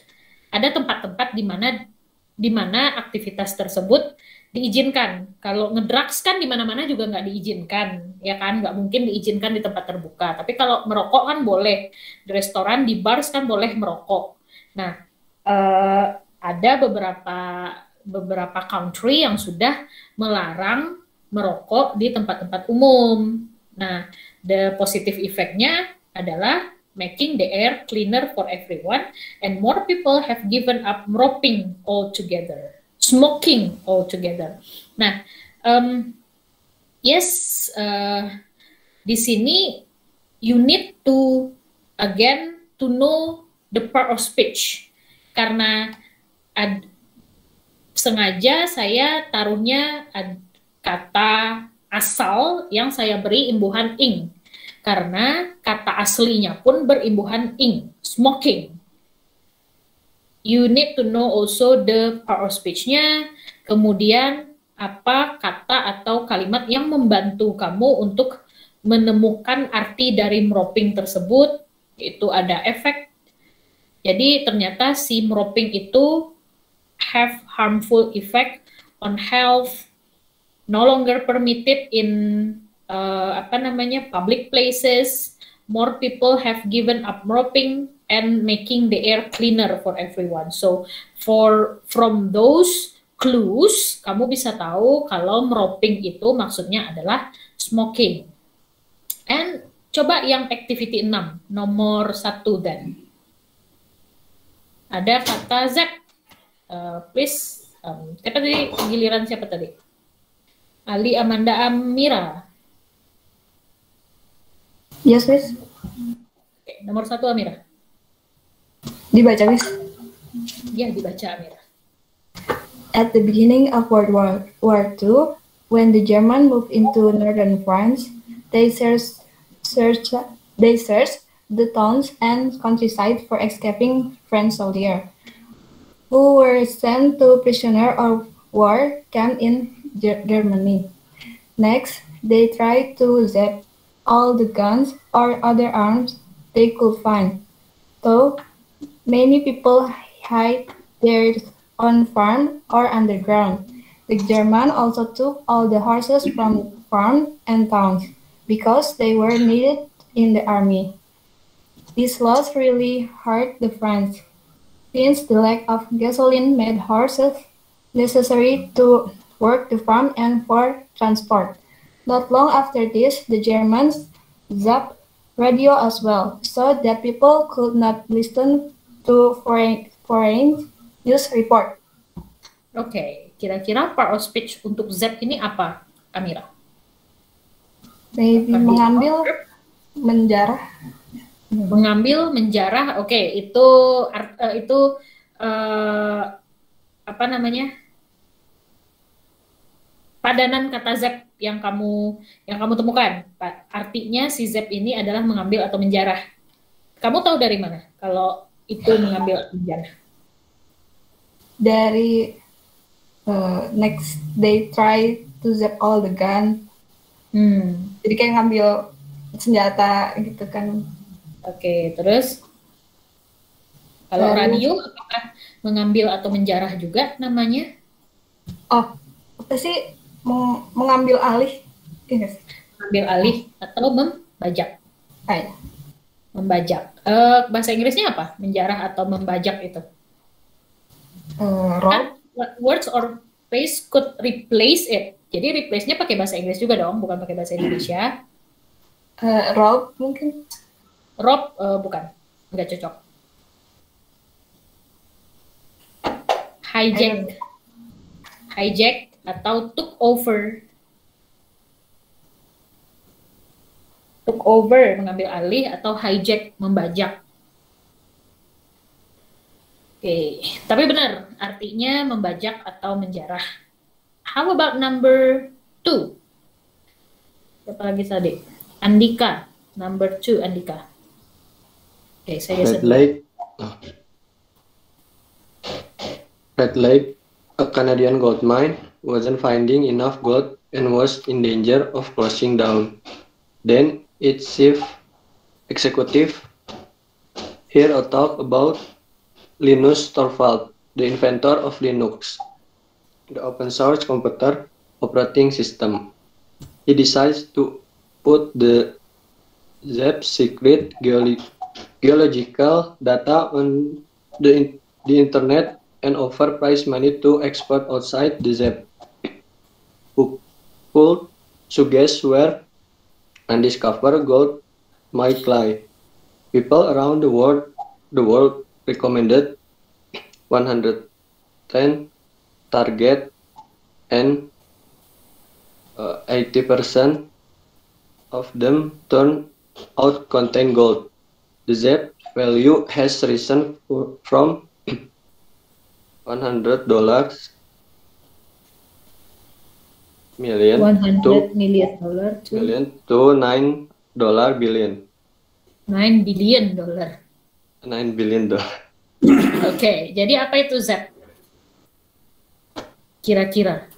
Ada tempat-tempat di mana aktivitas tersebut diizinkan. Kalau ngedrugs kan di mana-mana juga nggak diizinkan, ya kan? Nggak mungkin diizinkan di tempat terbuka. Tapi kalau merokok kan boleh. Di restoran, di bars kan boleh merokok. Nah, ada beberapa country yang sudah melarang merokok di tempat-tempat umum. Nah, the positive effect-nya adalah making the air cleaner for everyone, and more people have given up smoking altogether. Nah, di sini you need to again to know the part of speech, karena sengaja saya taruhnya kata asal yang saya beri imbuhan ing, karena kata aslinya pun berimbuhan ing, smoking. You need to know also the part of speech-nya, kemudian apa kata atau kalimat yang membantu kamu untuk menemukan arti dari meroping tersebut, itu ada efek. Jadi ternyata si meroping itu have harmful effect on health, no longer permitted in public places, more people have given up meroping and making the air cleaner for everyone. So from those clues, kamu bisa tahu kalau meroping itu maksudnya adalah smoking. And coba yang activity 6, nomor 1 dan. Ada kata Z. Please, siapa tadi? Giliran siapa tadi? Ali, Amanda, Amira. Yes, Miss. Oke, nomor 1 Amira. Dibaca, Miss. Ya, dibaca Amira. At the beginning of World War II, when the Germans moved into northern France, they searched the towns and countryside for escaping French soldiers, who were sent to prisoner of war camp in Germany. Next, they tried to zap all the guns or other arms they could find. So, many people hide their own farm or underground. The Germans also took all the horses from farms and towns because they were needed in the army. This loss really hurt the French, since the lack of gasoline made horses necessary to work the farm and for transport. Not long after this, the Germans zapped radio as well, so that people could not listen to foreign news report. Oke, kira-kira part of speech untuk zap ini apa, Amira? Maybe mengambil, menjarah. Mengambil, menjarah. Oke, itu apa namanya? Padanan kata zap yang kamu temukan. Artinya si zap ini adalah mengambil atau menjarah. Kamu tahu dari mana kalau itu mengambil atau menjarah? Dari next they try to zap all the gun. Jadi kayak ngambil senjata gitu kan. Oke, terus kalau radio apakah mengambil atau menjarah juga namanya? Oh, apa sih mengambil alih? Mengambil alih atau membajak? Ya. Membajak. Bahasa Inggrisnya apa? Menjarah atau membajak itu? Words or phrase could replace it. Jadi replace-nya pakai bahasa Inggris juga dong, bukan pakai bahasa Indonesia. Rob mungkin? Rob bukan, nggak cocok. Hijack atau took over. Took over, mengambil alih, atau hijack, membajak. Oke, tapi benar, artinya membajak atau menjarah. How about number 2? Siapa lagi tadi? Andika. Number 2, Andika. Oke, saya Red Lake, a Canadian gold mine, wasn't finding enough gold and was in danger of closing down. Then its chief executive heard a talk about Linus Torvalds, the inventor of Linux, the open source computer operating system. He decides to put the ZEP secret geological data on the internet and offer prize money to expert outside the ZEP who could suggest where undiscovered gold might lie. People around the world recommended 110 target, and 80% of them turned out contain gold. The ZEP value has risen from $100 million $100 million to $9 billion. $9 billion. $9 billion. Oke, jadi apa itu ZEP? Kira-kira.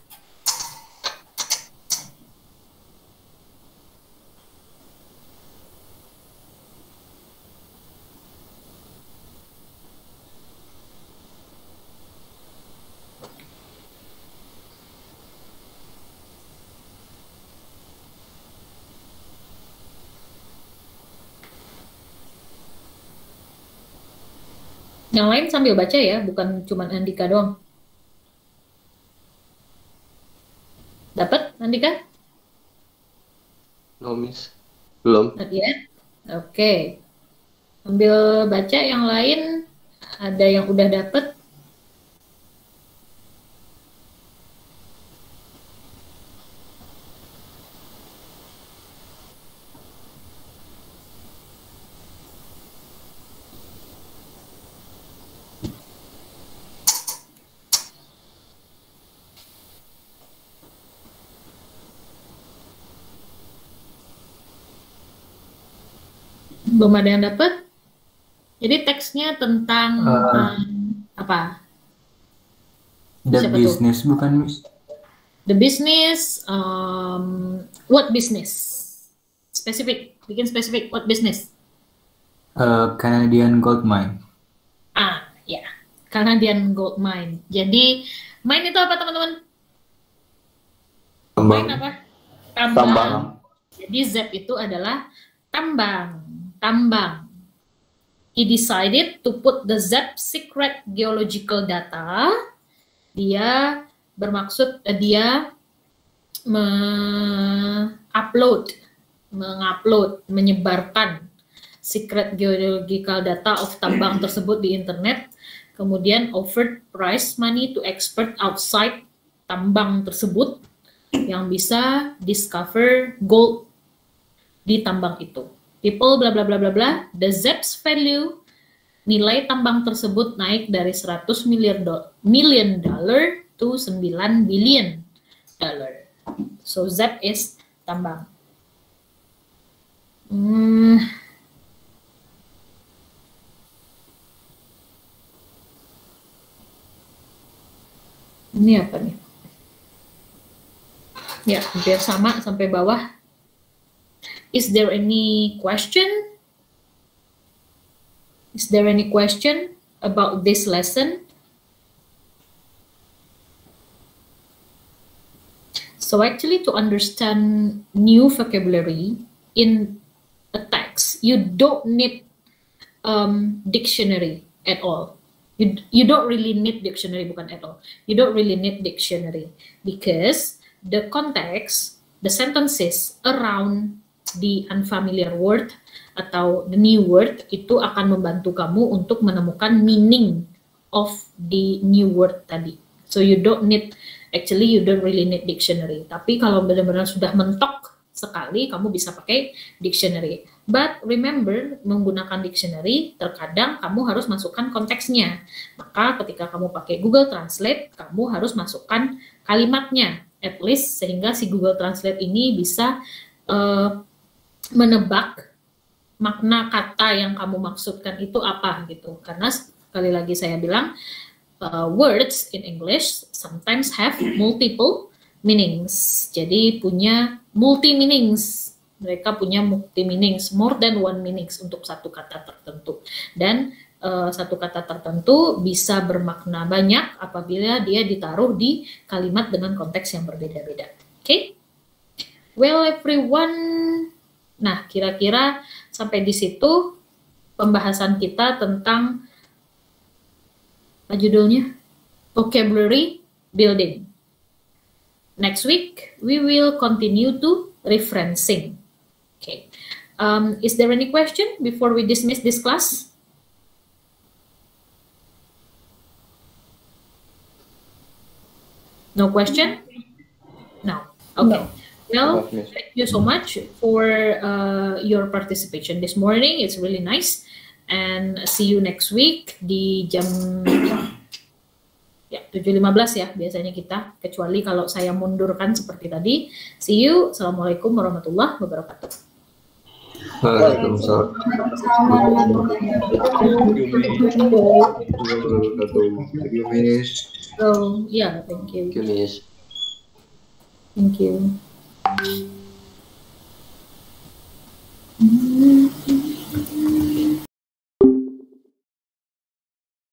Yang lain sambil baca ya, bukan cuma Andika doang. Dapat, Andika? No, Miss. Belum. Not yet? Oke. Sambil baca yang lain, ada yang udah dapat? Belum ada yang dapat? Jadi teksnya tentang apa? The Siapa business tuh? bukan, Miss? The business, what business? Spesifik, bikin spesifik, what business? Canadian gold mine. Ya, Canadian gold mine. Jadi, mine itu apa teman-teman? Mine apa? Tambang. Jadi ZEP itu adalah tambang. He decided to put the ZEP secret geological data. Dia bermaksud dia menyebarkan secret geological data of tambang tersebut di internet, kemudian offered prize money to expert outside tambang tersebut yang bisa discover gold di tambang itu. People bla bla bla bla bla, the ZEP's value, nilai tambang tersebut naik dari $100 million to $9 billion. So ZEP is tambang. Ini apa nih? Ya, hampir sama sampai bawah. Is there any question? Is there any question about this lesson? So actually, to understand new vocabulary in a text, you don't need dictionary at all. You don't really need dictionary, bukan at all. You don't really need dictionary because the context, the sentences around the unfamiliar word atau the new word itu akan membantu kamu untuk menemukan meaning of the new word tadi. So you don't really need dictionary. Tapi kalau benar-benar sudah mentok sekali, kamu bisa pakai dictionary. But remember, menggunakan dictionary terkadang kamu harus masukkan konteksnya. Maka ketika kamu pakai Google Translate, kamu harus masukkan kalimatnya, at least sehingga si Google Translate ini bisa menebak makna kata yang kamu maksudkan itu apa gitu. Karena sekali lagi saya bilang, words in English sometimes have multiple meanings. Jadi punya multi meanings. Mereka punya multi meanings, more than one meanings untuk satu kata tertentu. Dan satu kata tertentu bisa bermakna banyak apabila dia ditaruh di kalimat dengan konteks yang berbeda-beda. Oke? Well, everyone. Nah, kira-kira sampai di situ pembahasan kita tentang apa judulnya? Vocabulary building. next week we will continue to referencing. Okay. Is there any question before we dismiss this class? No question? No. Okay. Well, thank you so much for your participation this morning. It's really nice. And see you next week di jam ya 7.15 ya biasanya kita, kecuali kalau saya mundurkan seperti tadi. See you. Assalamualaikum warahmatullahi wabarakatuh. Waalaikumsalam. So yeah, thank you. Thank you, Miss. Thank you.